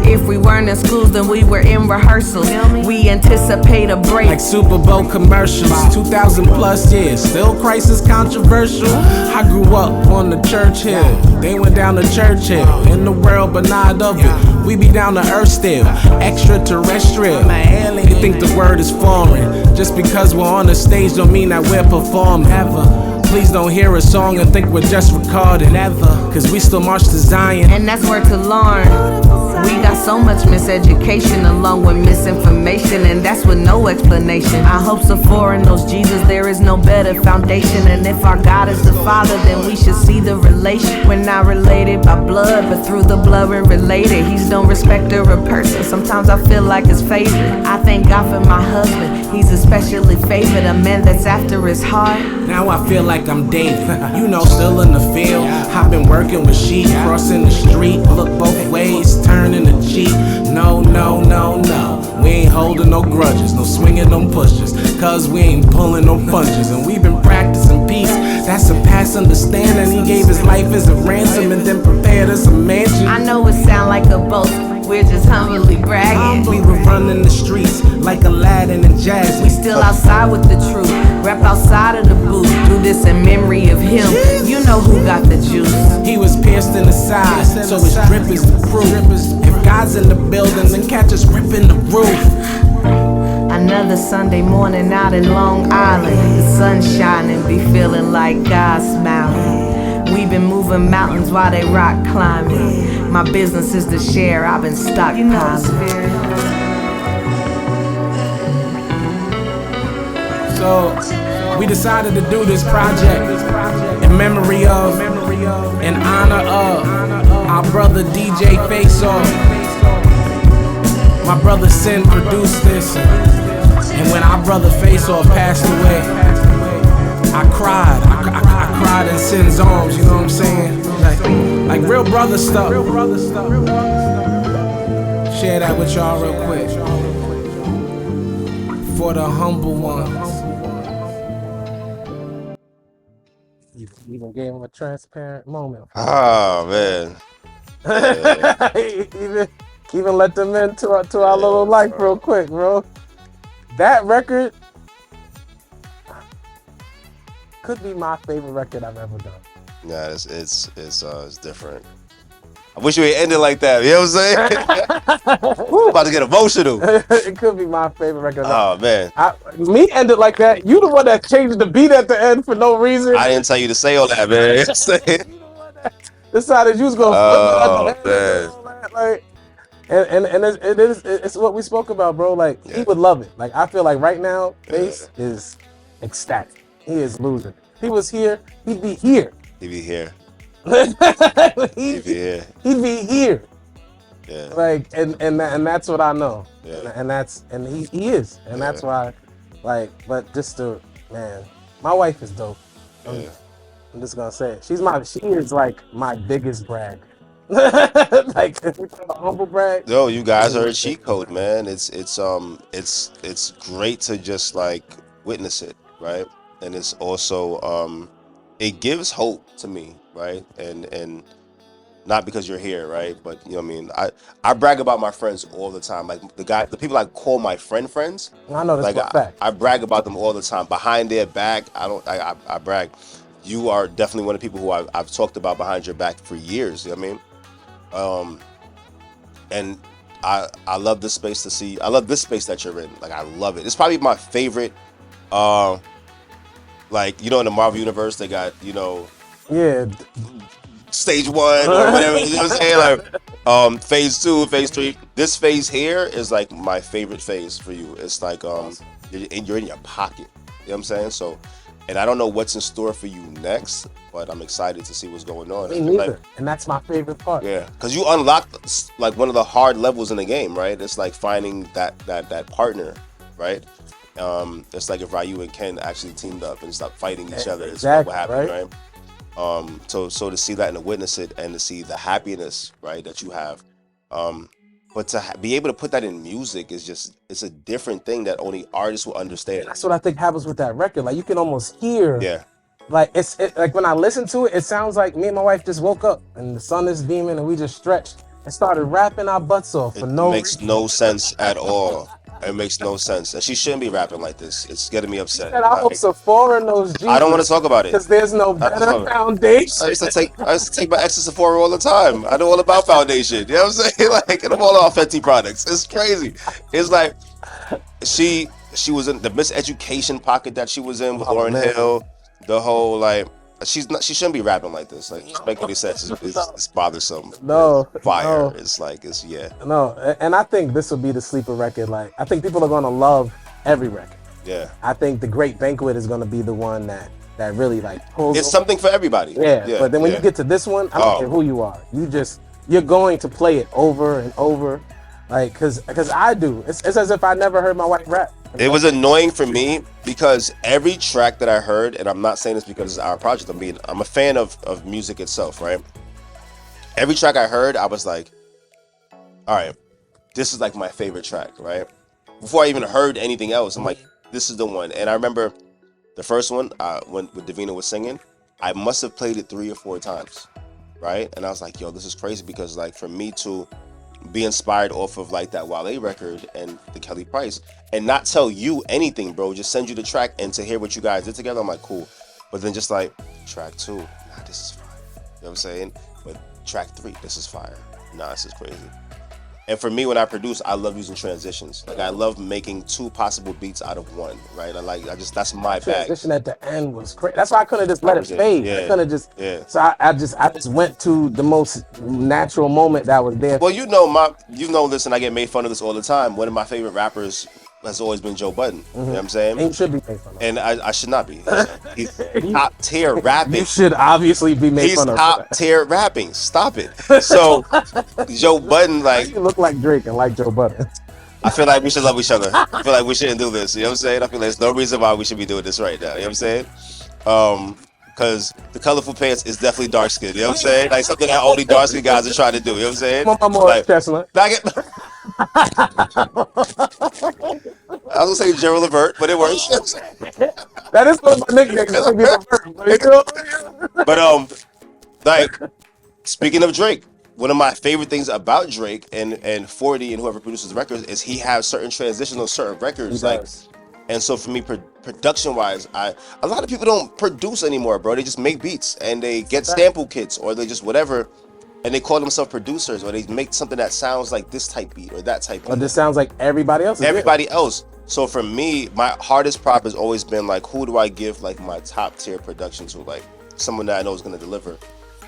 If we weren't in schools, then we were in rehearsals. We anticipate a break. Like Super Bowl commercials, 2,000 plus years, still crisis controversial. I grew up on the church hill, they went down to Churchill. In the world, but not of it. We be down to earth still, extraterrestrial. You think the word is foreign? Just because we're on the stage don't mean that we're performing. Ever. Please don't hear a song and think we're just recording. Ever. Cause we still march to Zion. And that's where to learn. We got so much miseducation along with misinformation, and that's with no explanation. Our hopes are foreign, knows Jesus, there is no better foundation. And if our God is the Father, then we should see the relation. We're not related by blood, but through the blood we're related. He's no respecter of person, sometimes I feel like his favorite. I thank God for my husband, he's especially favored, a man that's after his heart. Now I feel like I'm David, you know, still in the field. I've been working with sheep, crossing the street, look both ways, turning the cheek. No, no, no, no, we ain't holding no grudges, no swinging no pushes, cause we ain't pulling no punches. And we've been practicing peace, that's a past understanding. He gave his life as a ransom and then prepared us a mansion. I know it sound like a boast, we're just humbly bragging. We were running the streets like Aladdin and Jazz. We still outside with the truth, rap outside of the booth. Do this in memory of him, you know who got the juice. He was pierced in the side, so his drip is the proof. If God's in the building, then catch us ripping the roof. Another Sunday morning out in Long Island. The sun shining, be feeling like God smiling. We've been moving mountains while they rock climbing. My business is to share, I've been stockpiling. So we decided to do this project in memory of, in honor of our brother DJ Face Off. My brother Sin produced this, and when our brother Face Off passed away, I cried. I cried in Sin's arms. You know what I'm saying? Like real brother stuff. Share that with y'all real quick. For the humble ones. You even gave him a transparent moment. Oh man. even let them into our little life real quick, bro. That record could be my favorite record I've ever done. Yeah, it's different. I wish we had ended like that. You know what I'm saying? Woo, about to get emotional. It could be my favorite record. Oh man. Me ended like that. You the one that changed the beat at the end for no reason. I didn't tell you to say all that, man. Decided you was gonna flip it at the end. Man. Like, and it's what we spoke about, bro. Like he would love it. Like I feel like right now, Face is ecstatic. He is losing. If he was here, he'd be here. He'd be here. he'd be here. He'd be here. Yeah. Like and that's what I know. Yeah. And he is. And that's why, like, but just to man, my wife is dope. I'm just gonna say it. She is like my biggest brag. Like if we talk about humble brag. Yo, you guys are a cheat code, man. It's great to just like witness it, right? And it's also it gives hope to me, right? And not because you're here, right? But you know what I mean? I brag about my friends all the time. Like the people I call my friends. I know that's like a fact. I brag about them all the time. Behind their back, I brag. You are definitely one of the people who I've talked about behind your back for years, you know what I mean? And I love this space to see. I love this space that you're in. Like I love it. It's probably my favorite. Like you know, in the Marvel universe, they got stage 1 or whatever. You know what I'm saying? Like phase 2, phase 3. This phase here is like my favorite phase for you. It's like you're in your pocket. You know what I'm saying? So, and I don't know what's in store for you next, but I'm excited to see what's going on. Me neither. Like, and that's my favorite part. Yeah, because you unlocked like one of the hard levels in the game, right? It's like finding that partner, right? It's like if Ryu and Ken actually teamed up and stopped fighting each other. It's what happened, right? So to see that and to witness it and to see the happiness, right, that you have, but to be able to put that in music is just, it's a different thing that only artists will understand. That's what I think happens with that record. Like you can almost hear. Yeah. Like like when I listen to it, it sounds like me and my wife just woke up and the sun is beaming and we just stretched and started rapping our butts off for no reason. It makes no sense at all. It makes no sense, and she shouldn't be rapping like this. It's getting me upset. And I hope Sephora knows Jesus. I don't want to talk about it because there's no better foundation. I used to take my ex to Sephora all the time. I know all about foundation. You know what I'm saying? Like, and I'm all about Fenty products. It's crazy. It's like she was in the miseducation pocket that she was in with Lauryn Hill. The whole like. She shouldn't be rapping like this. Like, respect what he says. It's bothersome. No, fire. No. It's like yeah. No, and I think this will be the sleeper record. Like, I think people are gonna love every record. Yeah. I think the Great Banquet is gonna be the one that really like pulls. It's something for everybody. Yeah. But then when you get to this one, I don't care who you are. You're going to play it over and over, like because I do. It's as if I never heard my wife rap. It was annoying for me because every track that I heard, and I'm not saying this because it's our project, I'm a fan of music itself, right? Every track I heard, I was like, all right, this is like my favorite track, right? Before I even heard anything else, I'm like, this is the one. And I remember the first one, when Davina was singing, I must have played it 3 or 4 times, right? And I was like, yo, this is crazy because like for me to be inspired off of like that Wale record and the Kelly Price and not tell you anything, bro, just send you the track and to hear what you guys did together, I'm like, cool. But then just like track 2, nah, this is fire. You know what I'm saying? But track 3, this is fire. Nah, this is crazy. And for me, when I produce, I love using transitions. Like I love making 2 possible beats out of 1, right? That's my bag. Transition at the end was crazy. That's why I couldn't just let it fade. Yeah. I couldn't just. Yeah. So I just went to the most natural moment that was there. Well, listen, I get made fun of this all the time. One of my favorite rappers has always been Joe Budden. You know what I'm saying? And you should be made fun of. And I should not be. He's top tier rapping. You should obviously be made fun of. He's top tier rapping. Stop it. So Joe Budden, like, you look like Drake and like Joe Budden. I feel like we should love each other. I feel like we shouldn't do this. You know what I'm saying? I feel like there's no reason why we should be doing this right now. You know what I'm saying? Because the colorful pants is definitely dark skin. You know what I'm saying? Like something that only dark skin guys are trying to do. You know what I'm saying? I'm more like, Tesla. I was gonna say Gerald Levert, but it works. That is one of my nicknames. But like speaking of Drake, one of my favorite things about Drake and 40 and whoever produces the records is he has certain transitions on certain records. Like, and so for me, production wise, a lot of people don't produce anymore, bro. They just make beats and they get sample kits or they just whatever. And they call themselves producers, or they make something that sounds like this type beat or that type beat. Or this sounds like everybody else. Else. So for me, my hardest prop has always been like, who do I give like my top tier production to? Like someone that I know is gonna deliver.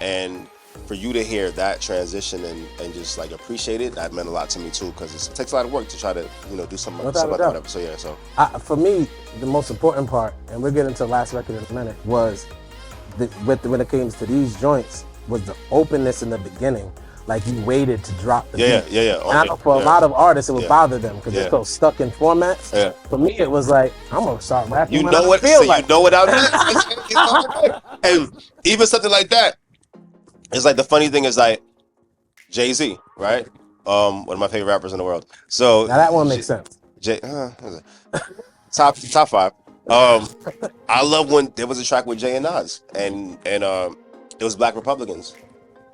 And for you to hear that transition and just like appreciate it, that meant a lot to me too, because it takes a lot of work to try to do something like whatever. So yeah, so for me, the most important part, and we'll get into the last record in a minute, was when it came to these joints, was the openness in the beginning. Like you waited to drop the beat. Yeah. And I know for a lot of artists, it would bother them because they're so stuck in formats. Yeah. For me, it was like, I'm gonna start rapping. You know what I mean? And even something like that. It's like the funny thing is like Jay-Z, right? One of my favorite rappers in the world. So now that one makes sense. Top 5. I love when there was a track with Jay and Nas, and it was Black Republicans.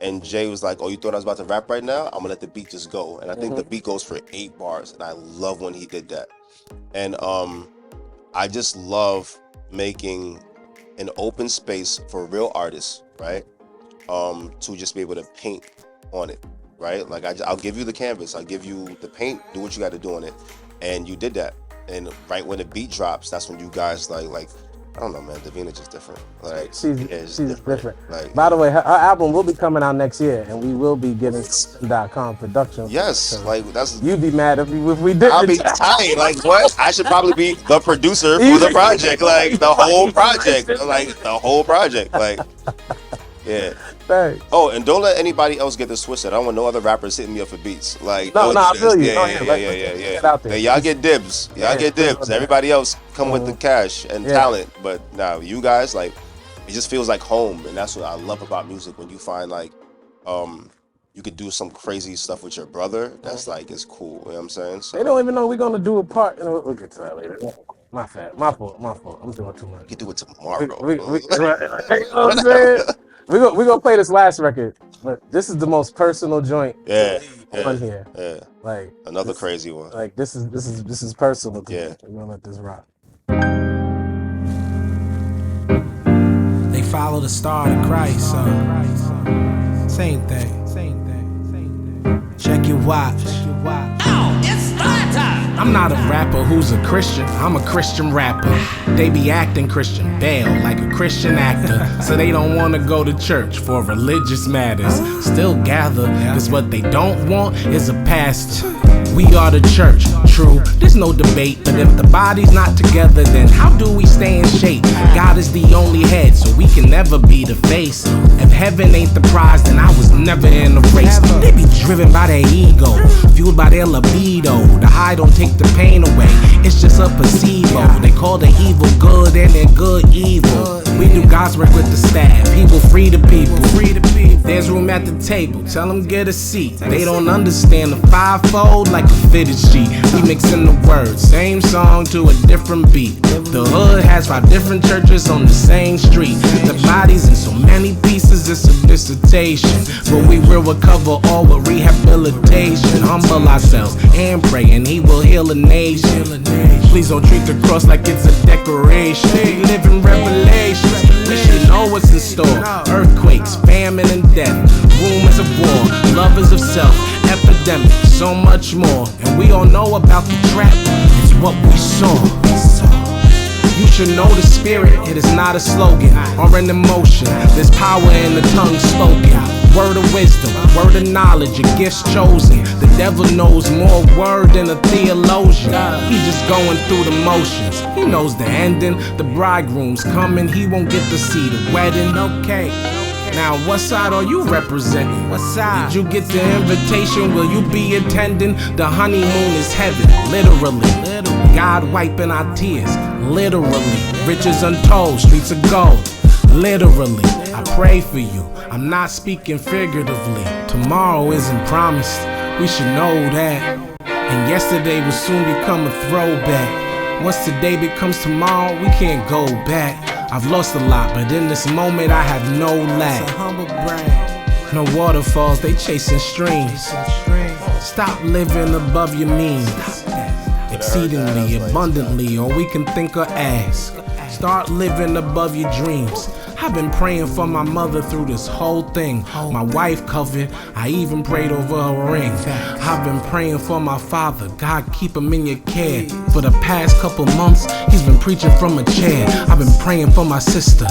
And Jay was like, "Oh, you thought I was about to rap right now? I'm gonna let the beat just go." And I think the beat goes for 8 bars, and I love when he did that. And I just love making an open space for real artists, right? To just be able to paint on it, right? Like I'll give you the canvas, I'll give you the paint, do what you got to do on it, and you did that. And right when the beat drops, that's when you guys like. I don't know, man. Davina just different. Like she's different. Like, by the way, her album will be coming out next year, and we will be getting .com production. Yes, like that's. You'd be mad if we didn't. I'll be tight. Like what? I should probably be the producer for the project. Like the whole project. Like the whole project. Like yeah. Thanks. Oh, and don't let anybody else get this twisted. I don't want no other rappers hitting me up for beats. Like no, I feel you. Yeah. Hey, y'all get dibs. Everybody else come with the cash and talent, but now you guys, like, it just feels like home, and that's what I love about music. When you find like, you could do some crazy stuff with your brother. That's like it's cool. You know what I'm saying? So, they don't even know we're gonna do a part. We'll get to that later. My fault. I'm doing too much. You can do it tomorrow. You know what I'm saying? We're gonna play this last record, but this is the most personal joint on here. Yeah. Like another crazy one. Like this is personal to me. We're gonna let this rock. They follow the star of Christ, so same thing. Check your watch. Now it's start time. I'm not a rapper who's a Christian, I'm a Christian rapper. They be acting Christian, bail like a Christian actor. So they don't wanna go to church for religious matters. Still gather, cause what they don't want is a pastor. We are the church, true, there's no debate. But if the body's not together, then how do we stay in shape? God is the only head, so we can never be the face. If heaven ain't the prize, then I was never in a race. They be driven by their ego, fueled by their libido. The high don't take the pain away, it's just a placebo. They call the evil good and their good evil. We do God's work with the staff, people free the people. There's room at the table, tell them get a seat. They don't understand the fivefold like a fitted sheet. We mixing the words, same song to a different beat. The hood has 5 different churches on the same street. The body's in so many pieces, it's a dissertation. But we will recover all with rehabilitation. Humble ourselves and pray, and he will heal a nation. Please don't treat the cross like it's a decoration. We live in revelation, we should know what's in store. Earthquakes, famine and death, rumors of war, lovers of self, epidemic, so much more. And we all know about the trap, it's what we saw. You should know the spirit, it is not a slogan or an emotion. There's power in the tongue spoken. Word of wisdom, word of knowledge, a gift's chosen. The devil knows more word than a theologian. He's just going through the motions. He knows the ending, the bridegroom's coming. He won't get to see the wedding, okay. Now, what side are you representing? What side? Did you get the invitation? Will you be attending? The honeymoon is heaven, literally. God wiping our tears, literally. Riches untold, streets of gold, literally. I pray for you, I'm not speaking figuratively. Tomorrow isn't promised, we should know that. And yesterday will soon become a throwback. Once today becomes tomorrow, we can't go back. I've lost a lot, but in this moment I have no lack. No waterfalls, they chasing streams. Stop living above your means. Exceedingly, abundantly, all we can think or ask. Start living above your dreams. I've been praying for my mother through this whole thing. My wife covered, I even prayed over her ring. I've been praying for my father, God keep him in your care. For the past couple months, he's been preaching from a chair. I've been praying for my sister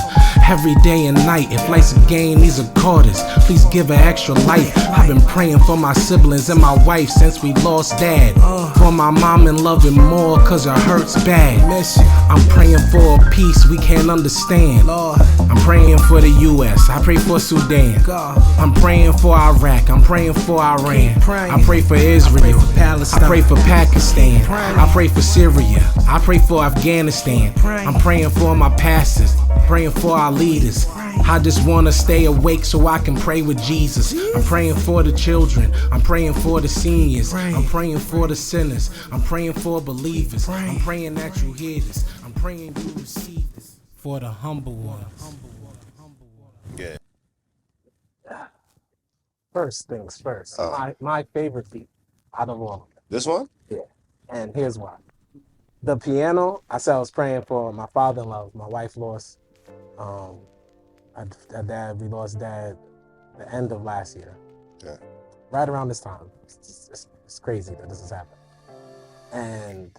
every day and night. If life's a game, these are quarters, please give her extra life. I've been praying for my siblings and my wife since we lost dad. For my mom and loving more cause her hurt's bad. I'm praying for a peace we can't understand. I'm praying for the US, I pray for Sudan. I'm praying for Iraq, I'm praying for Iran. I pray for Israel, I pray for Pakistan. I pray for Syria, I pray for Afghanistan. I'm praying for my pastors, praying for our leaders. I just wanna stay awake so I can pray with Jesus. I'm praying for the children, I'm praying for the seniors, I'm praying for the sinners, I'm praying for believers. I'm praying that you hear this, I'm praying you receive this. For the humble ones. Yeah. First things first. My favorite beat out of all of them. This one? Yeah. And here's why. The piano, I said I was praying for my father-in-law. My wife lost we lost dad the end of last year. Yeah. Right around this time. It's crazy that this has happened. And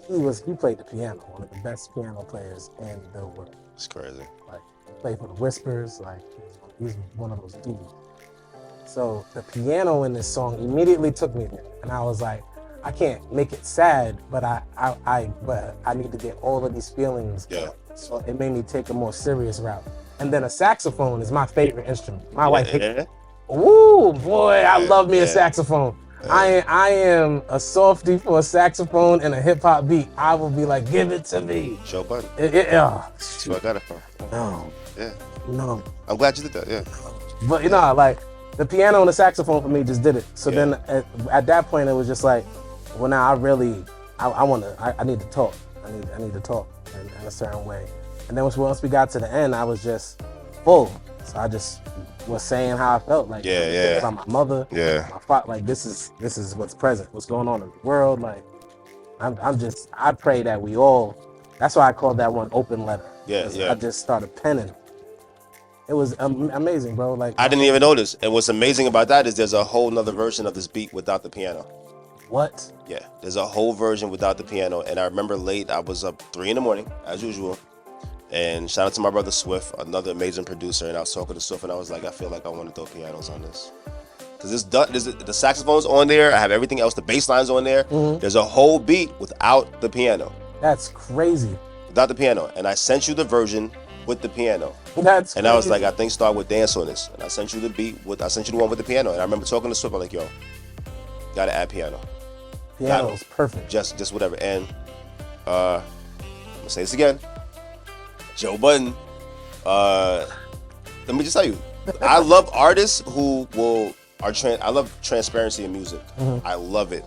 he played the piano, one of the best piano players in the world. It's crazy. Like, played for the Whispers, like he's one of those dudes. So the piano in this song immediately took me there. And I was like, I can't make it sad, but I need to get all of these feelings. Yeah. So it made me take a more serious route. And then a saxophone is my favorite instrument. My wife hates it. Ooh, boy, I love me a saxophone. I am a softie for a saxophone and a hip hop beat. I will be like, give it to me. Show buddy. That's where I got it from. No. Yeah. No. I'm glad you did that, yeah. But like the piano and the saxophone for me just did it. So then at that point it was just like, well now I need to talk. I need to talk in a certain way. And then once we got to the end, I was just full. So I just was saying how I felt, like about my mother. Yeah. I felt like this is what's present, what's going on in the world. Like I pray that we all. That's why I called that one open letter. Yeah. I just started penning. It was amazing, bro. Like I didn't even notice. And what's amazing about that is there's a whole nother version of this beat without the piano. What? Yeah, there's a whole version without the piano. And I remember late, I was up 3 a.m, as usual. And shout out to my brother Swift, another amazing producer. And I was talking to Swift and I was like, I feel like I want to throw pianos on this. Because the saxophone's on there. I have everything else. The bass line's on there. Mm-hmm. There's a whole beat without the piano. That's crazy. Without the piano. And I sent you the version with the piano. That's crazy. And I was like, I think start with dance on this. And I sent you the beat I sent you the one with the piano. And I remember talking to Swift, I'm like, yo, gotta add piano. Piano is perfect. Just whatever. And I'm gonna say this again. Joe Budden. Let me just tell you, I love artists who I love transparency in music. Mm-hmm. I love it.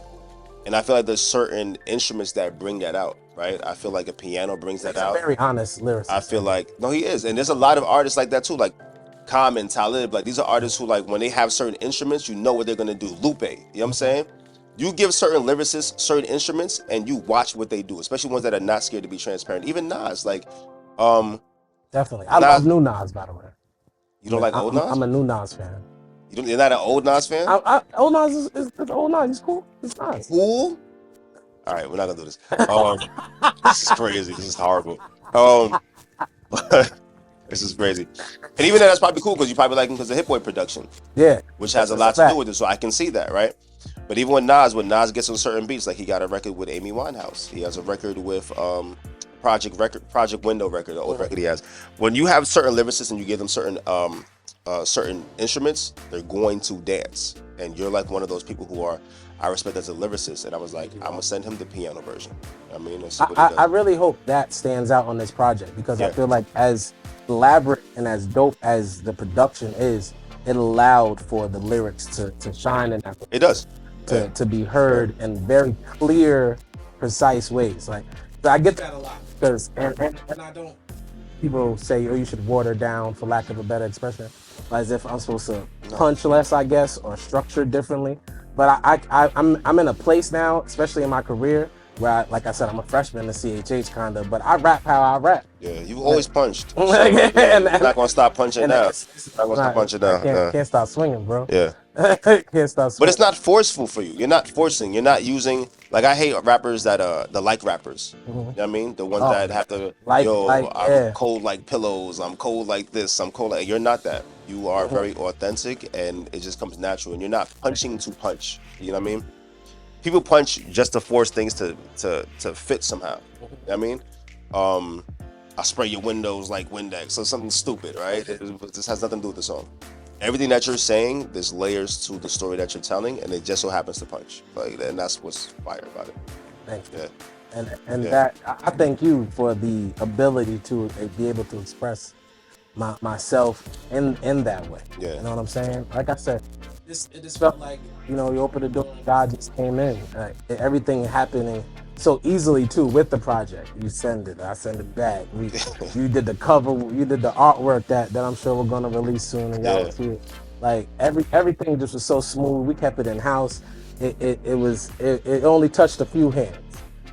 And I feel like there's certain instruments that bring that out, right? I feel like a piano brings that out. Very honest lyricist. I feel like, no, he is. And there's a lot of artists like that too, like Common, Talib. Like these are artists who, like, when they have certain instruments, you know what they're gonna do. Lupe, you know what I'm saying? You give certain lyricists certain instruments and you watch what they do, especially ones that are not scared to be transparent. Even Nas, like, definitely. I love new Nas, by the way. You don't like old Nas? I'm a new Nas fan. You're not an old Nas fan? Old Nas is old Nas. He's cool. He's nice. Cool? All right, we're not gonna do this. This is crazy. This is horrible. This is crazy. And even then, that's probably cool because you probably like him because of Hit Boy production. Yeah. Which has a lot to do with it, so I can see that, right? But even when Nas gets on certain beats, like he got a record with Amy Winehouse. He has a record with Project Window record, the old record he has. When you have certain lyricists and you give them certain instruments, they're going to dance. And you're like one of those people who I respect as a lyricist. And I was like, I'm gonna send him the piano version. I mean, I really hope that stands out on this project because I feel like as elaborate and as dope as the production is, it allowed for the lyrics to shine in that. It does. To be heard in very clear, precise ways. Like, so I get that a lot because and I don't. People say, oh, you should water down, for lack of a better expression, as if I'm supposed to punch less, I guess, or structure differently. But I'm in a place now, especially in my career, like I said, I'm a freshman in CHH kind of, but I rap how I rap. Yeah, you've always punched. So, And- you're not gonna stop punching now. it's Not gonna stop punching now. Can't stop swinging, bro. Yeah. Can't stop swinging. But it's not forceful for you. You're not forcing. You're not using. Like I hate rappers that the like rappers. You know what I mean? The ones that have to I'm cold like pillows. I'm cold like this. I'm cold like. You're not that. You are very authentic, and it just comes natural. And you're not punching to punch. You know what I mean? People punch just to force things to fit somehow. You know what I mean? I spray your windows like Windex or something stupid, right? This has nothing to do with the song. Everything that you're saying, there's layers to the story that you're telling, and it just so happens to punch. Like, and that's what's fire about it. Thank you. Yeah. And that I thank you for the ability to be able to express myself in that way. Yeah. You know what I'm saying? Like I said, it just felt like, you know, you opened the door and God just came in. Like, everything happening so easily too with the project. You send it, I send it back. You did the cover, you did the artwork that I'm sure we're gonna release soon, and y'all will see it. Like everything just was so smooth. We kept it in house. It only touched a few hands,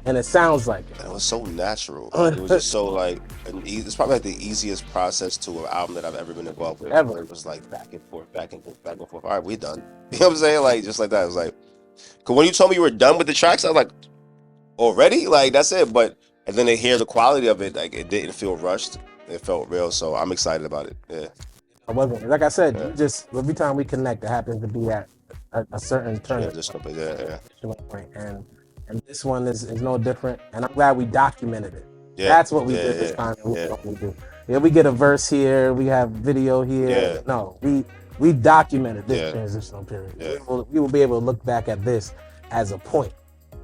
and it sounds like it. It was so natural. It was just so like it's probably like the easiest process to an album that I've ever been involved with. Ever. It was like back and forth, back and forth, back and forth. All right, we done. You know what I'm saying? Like just like that. It was like, cause when you told me you were done with the tracks, I was like, already? Like that's it. But and then to hear the quality of it, like it didn't feel rushed. It felt real. So I'm excited about it. Yeah. I wasn't. Like I said, you just every time we connect, it happens to be at a certain turning point. And this one is no different. And I'm glad we documented it. Yeah. That's what we did this time. What we do. Yeah, we get a verse here. We have video here. Yeah. No, we documented this transitional period. Yeah. We will be able to look back at this as a point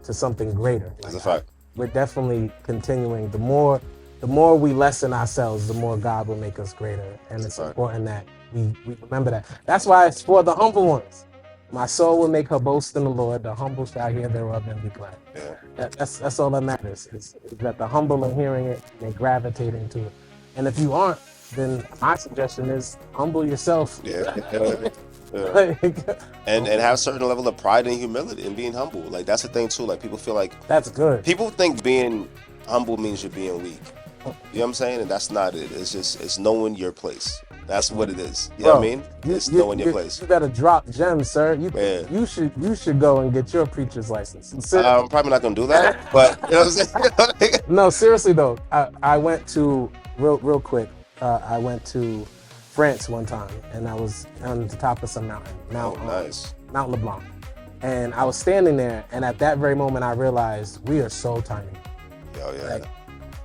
to something greater. That's a fact. We're definitely continuing. The more we lessen ourselves, the more God will make us greater. And it's important that we remember that. That's why it's for the humble ones. My soul will make her boast in the Lord. The humble shall hear thereof and be glad. Yeah. That's all that matters. Is that the humble are hearing it, and they gravitating to it. And if you aren't, then my suggestion is humble yourself. Yeah. and have a certain level of pride and humility and being humble. Like that's the thing too. Like people feel like that's good. People think being humble means you're being weak. You know what I'm saying? And that's not it. It's knowing your place. That's what it is. You know what I mean? It's knowing your place. You better drop gems, sir. You should go and get your preacher's license. I'm probably not gonna do that, but you know what I'm saying? No, seriously though. I went to real quick. I went to France one time, and I was on the top of some mountain. Nice. Mount LeBlanc. And I was standing there, and at that very moment, I realized we are so tiny. Oh yeah.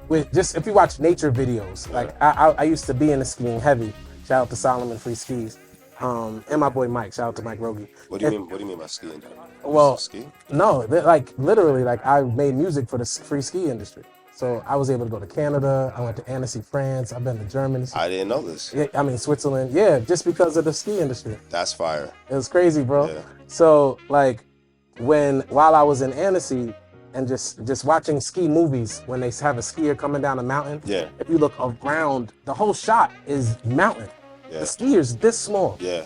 Like, if you watch nature videos, like I used to be into skiing heavy. Shout out to Solomon Free Skis, and my boy Mike. Shout out to Mike Rogie. What do you mean? What do you mean by skiing? Well, ski? No, like literally, like I made music for the free ski industry. So I was able to go to Canada. I went to Annecy, France. I've been to Germany. I didn't know this. Yeah, I mean Switzerland. Yeah, just because of the ski industry. That's fire. It was crazy, bro. Yeah. So like, while I was in Annecy and just watching ski movies, when they have a skier coming down a mountain, if you look around, the whole shot is mountain. The skier's this small. Yeah.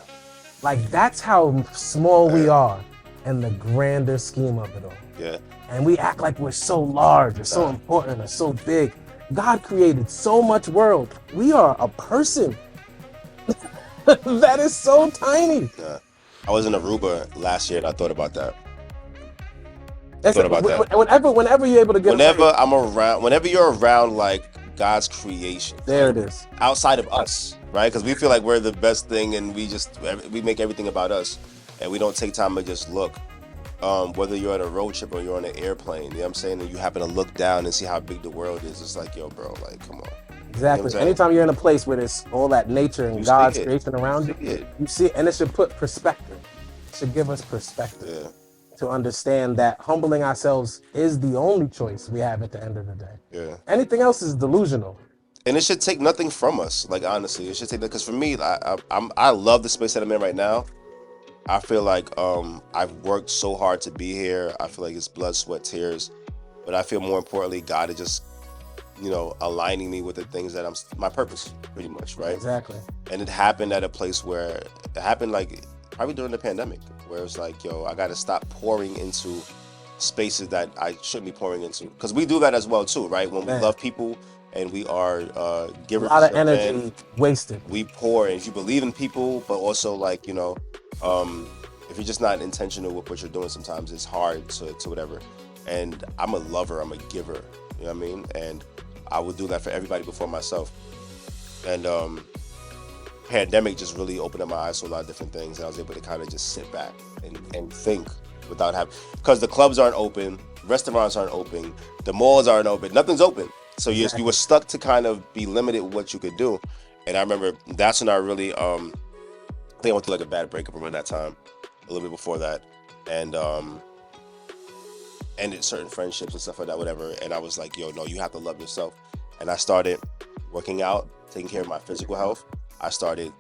Like that's how small we are in the grander scheme of it all. Yeah. And we act like we're so large or so important or so big. God created so much world. We are a person. That is so tiny. Yeah. I was in Aruba last year and I thought about that. Whenever you're able to get whenever you're around like God's creation. There it is. Outside of us, right? Because we feel like we're the best thing and we make everything about us and we don't take time to just look. Whether you're on a road trip or you're on an airplane, you know what I'm saying? And you happen to look down and see how big the world is. It's like, yo, bro, like, come on. Exactly. You know anytime you're in a place where there's all that nature and God's creation around you, you see it, and it should put perspective. It should give us perspective to understand that humbling ourselves is the only choice we have at the end of the day. Yeah. Anything else is delusional. And it should take nothing from us. Like, honestly, it should take that. Because for me, I love the space that I'm in right now. I feel like I've worked so hard to be here. I feel like it's blood, sweat, tears. But I feel more importantly, God is just, aligning me with the things that my purpose, pretty much, right? Exactly. And it happened at a place where it happened like probably during the pandemic, where it's like, yo, I got to stop pouring into spaces that I shouldn't be pouring into. Because we do that as well too, right? When we love people and we are givers, a lot of energy wasted. we pour, and if you believe in people, but also like, you know, if you're just not intentional with what you're doing, sometimes it's hard to whatever. And I'm a lover, I'm a giver, you know what I mean? And I would do that for everybody before myself. And pandemic just really opened up my eyes to a lot of different things, and I was able to kind of just sit back and think without having, because the clubs aren't open, restaurants aren't open, the malls aren't open, nothing's open. So you were stuck to kind of be limited with what you could do. And I remember that's when I really, I think I went through like a bad breakup around that time, a little bit before that, and ended certain friendships and stuff like that, whatever. And I was like, yo, no, you have to love yourself. And I started working out, taking care of my physical health. I started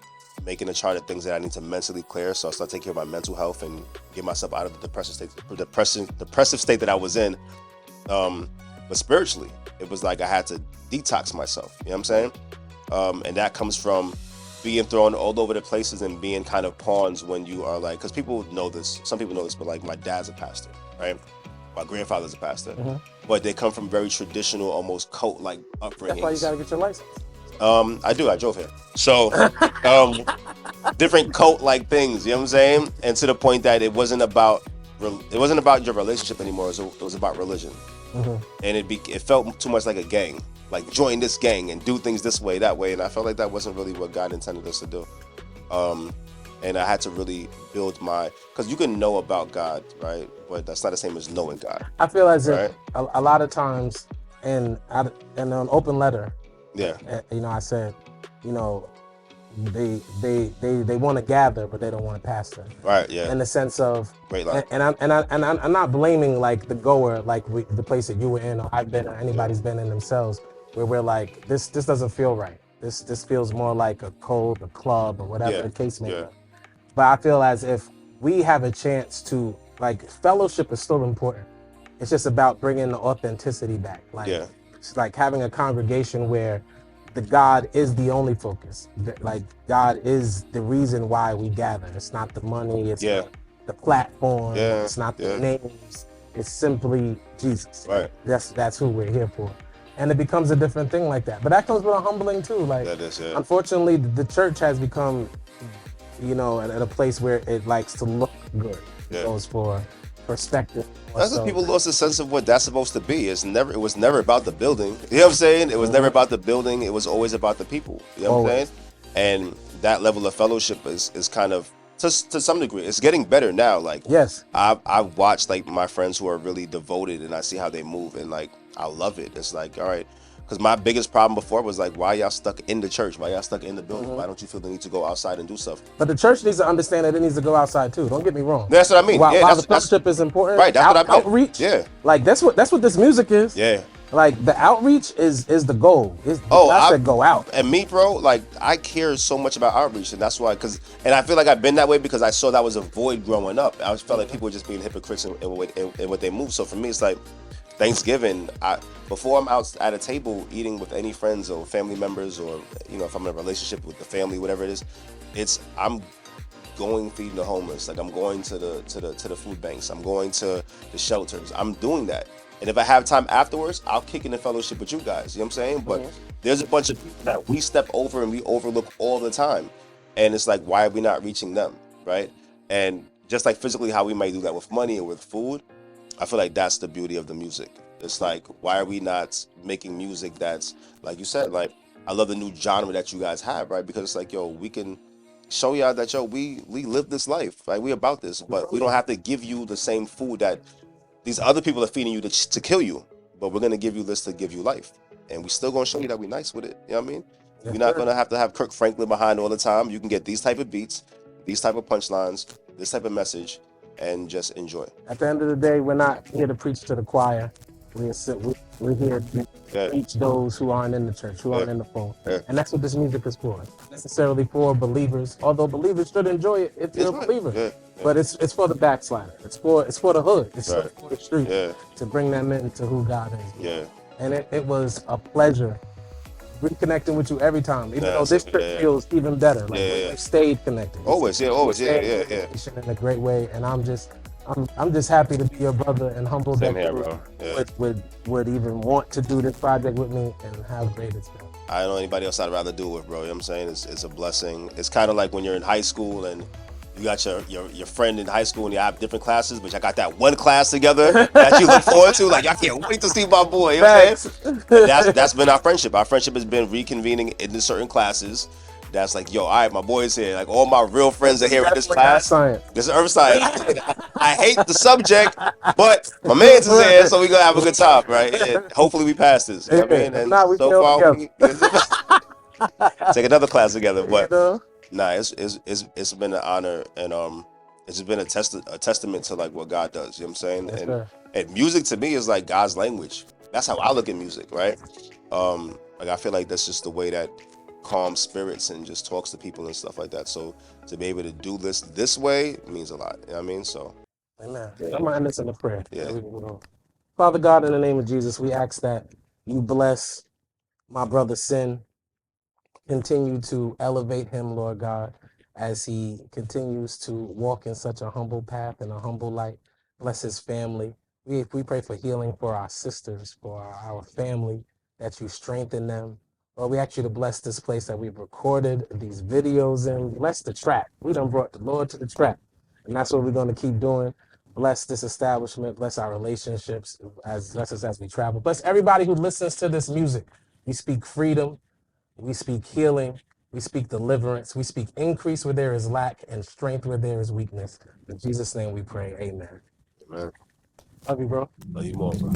making a chart of things that I need to mentally clear. So I started taking care of my mental health and get myself out of the depressive state that I was in. But spiritually, it was like I had to detox myself. You know what I'm saying? And that comes from being thrown all over the places and being kind of pawns when you are like, because people know this, some people know this, but like my dad's a pastor, right? My grandfather's a pastor, but they come from very traditional, almost cult-like upbringings. That's why you gotta get your license. I drove here. So, different cult-like things, you know what I'm saying? And to the point that it wasn't about your relationship anymore, it was about religion. And it felt too much like a gang, like join this gang and do things this way, that way. And I felt like that wasn't really what God intended us to do. And I had to really build because you can know about God, right? But that's not the same as knowing God. I feel as if a lot of times in an open letter, you know, I said, you know, they want to gather, but they don't want to pastor. Right. Yeah. In the sense of, great line. And I'm not blaming like the goer, like the place that you were in, or I've been, or anybody's been in themselves, where we're like, this doesn't feel right. This feels more like a cult, a club, or whatever the case may be. But I feel as if we have a chance to, like, fellowship is still important. It's just about bringing the authenticity back. Like, it's like having a congregation where the God is the only focus. Like, God is the reason why we gather. It's not the money. It's not the platform. It's not the names. It's simply Jesus. Right. That's who we're here for. And it becomes a different thing like that. But that comes with a humbling too. Like, that is, unfortunately, the church has become, you know, at a place where it likes to look good. It goes for perspective. That's what people lost a sense of what that's supposed to be. It was never about the building. You know what I'm saying? It was never about the building. It was always about the people. You know what I'm saying? And that level of fellowship is kind of, to some degree, it's getting better now. Like, I've watched like my friends who are really devoted, and I see how they move, and like I love it. It's like, all right. Because my biggest problem before was like, why y'all stuck in the church? Why y'all stuck in the building? Why don't you feel the need to go outside and do stuff? But the church needs to understand that it needs to go outside too. Don't get me wrong. That's what I mean. While the fellowship is important, right? That's what I meant. Outreach, like that's what this music is. Yeah. Like the outreach is the goal. I said go out. And me, bro, like I care so much about outreach, and that's why. And I feel like I've been that way because I saw that was a void growing up. I felt like people were just being hypocrites in what they move. So for me, it's like Thanksgiving, before I'm out at a table eating with any friends or family members, or you know, if I'm in a relationship with the family, whatever it is, I'm going feeding the homeless. Like I'm going to the food banks. I'm going to the shelters. I'm doing that. And if I have time afterwards, I'll kick in the fellowship with you guys. You know what I'm saying? But there's a bunch of people that we step over and we overlook all the time. And it's like, why are we not reaching them, right? And just like physically how we might do that with money or with food, I feel like that's the beauty of the music. It's like, why are we not making music that's, like you said, like, I love the new genre that you guys have, right? Because it's like, yo, we can show y'all that, yo, we live this life, right? We about this, but we don't have to give you the same food that these other people are feeding you to kill you, but we're going to give you this to give you life. And we still going to show you that we nice with it. You know what I mean? You're not going to have Kirk Franklin behind all the time. You can get these type of beats, these type of punchlines, this type of message, and just enjoy. At the end of the day, we're not here to preach to the choir. We're here to reach those who aren't in the church, who aren't in the fold. And that's what this music is for. Not necessarily for believers, although believers should enjoy it if you're a believer. But it's for the backslider. It's for the hood. It's for the street to bring them into who God is. And it was a pleasure reconnecting with you every time, even though this trip feels even better. Like we stayed connected. Always, in a great way. And I'm just I'm just happy to be your brother and humbled Same that here, you bro. Yeah. would even want to do this project with me, and how great it's been. I don't know anybody else I'd rather do it with, bro. You know what I'm saying? It's a blessing. It's kind of like when you're in high school and you got your friend in high school and you have different classes, but I got that one class together that you look forward to. Like, I can't wait to see my boy. You know what I'm saying? And that's been our friendship. Our friendship has been reconvening into certain classes. That's like, yo, all right, my boy's here. Like, all my real friends are here in this class. Science. This is Earth Science. I hate the subject, but my man's is here, so we gonna have a good time, right? And hopefully we pass this. You know what I mean? If And not, we so can far, together. we take another class together. You But know? nah, it's been an honor, and it's just been a testament to like what God does. You know what I'm saying? Yes, and sir. and music to me is like God's language. That's how I look at music, right? Like I feel like that's just the way that calms spirits and just talks to people and stuff like that. So to be able to do this way means a lot. You know what I mean? So Amen. I'm gonna end this in a prayer. Yeah. So we can go. Father God, in the name of Jesus, we ask that you bless my brother Sin. Continue to elevate him, Lord God, as he continues to walk in such a humble path and a humble light. Bless his family. We pray for healing for our sisters, for our family, that you strengthen them. Lord, we ask you to bless this place that we've recorded these videos in. Bless the track. We done brought the Lord to the track. And that's what we're going to keep doing. Bless this establishment. Bless our relationships. Bless us as we travel. Bless everybody who listens to this music. We speak freedom. We speak healing. We speak deliverance. We speak increase where there is lack and strength where there is weakness. In Jesus' name we pray. Amen. man, Love you, bro. love you more, bro.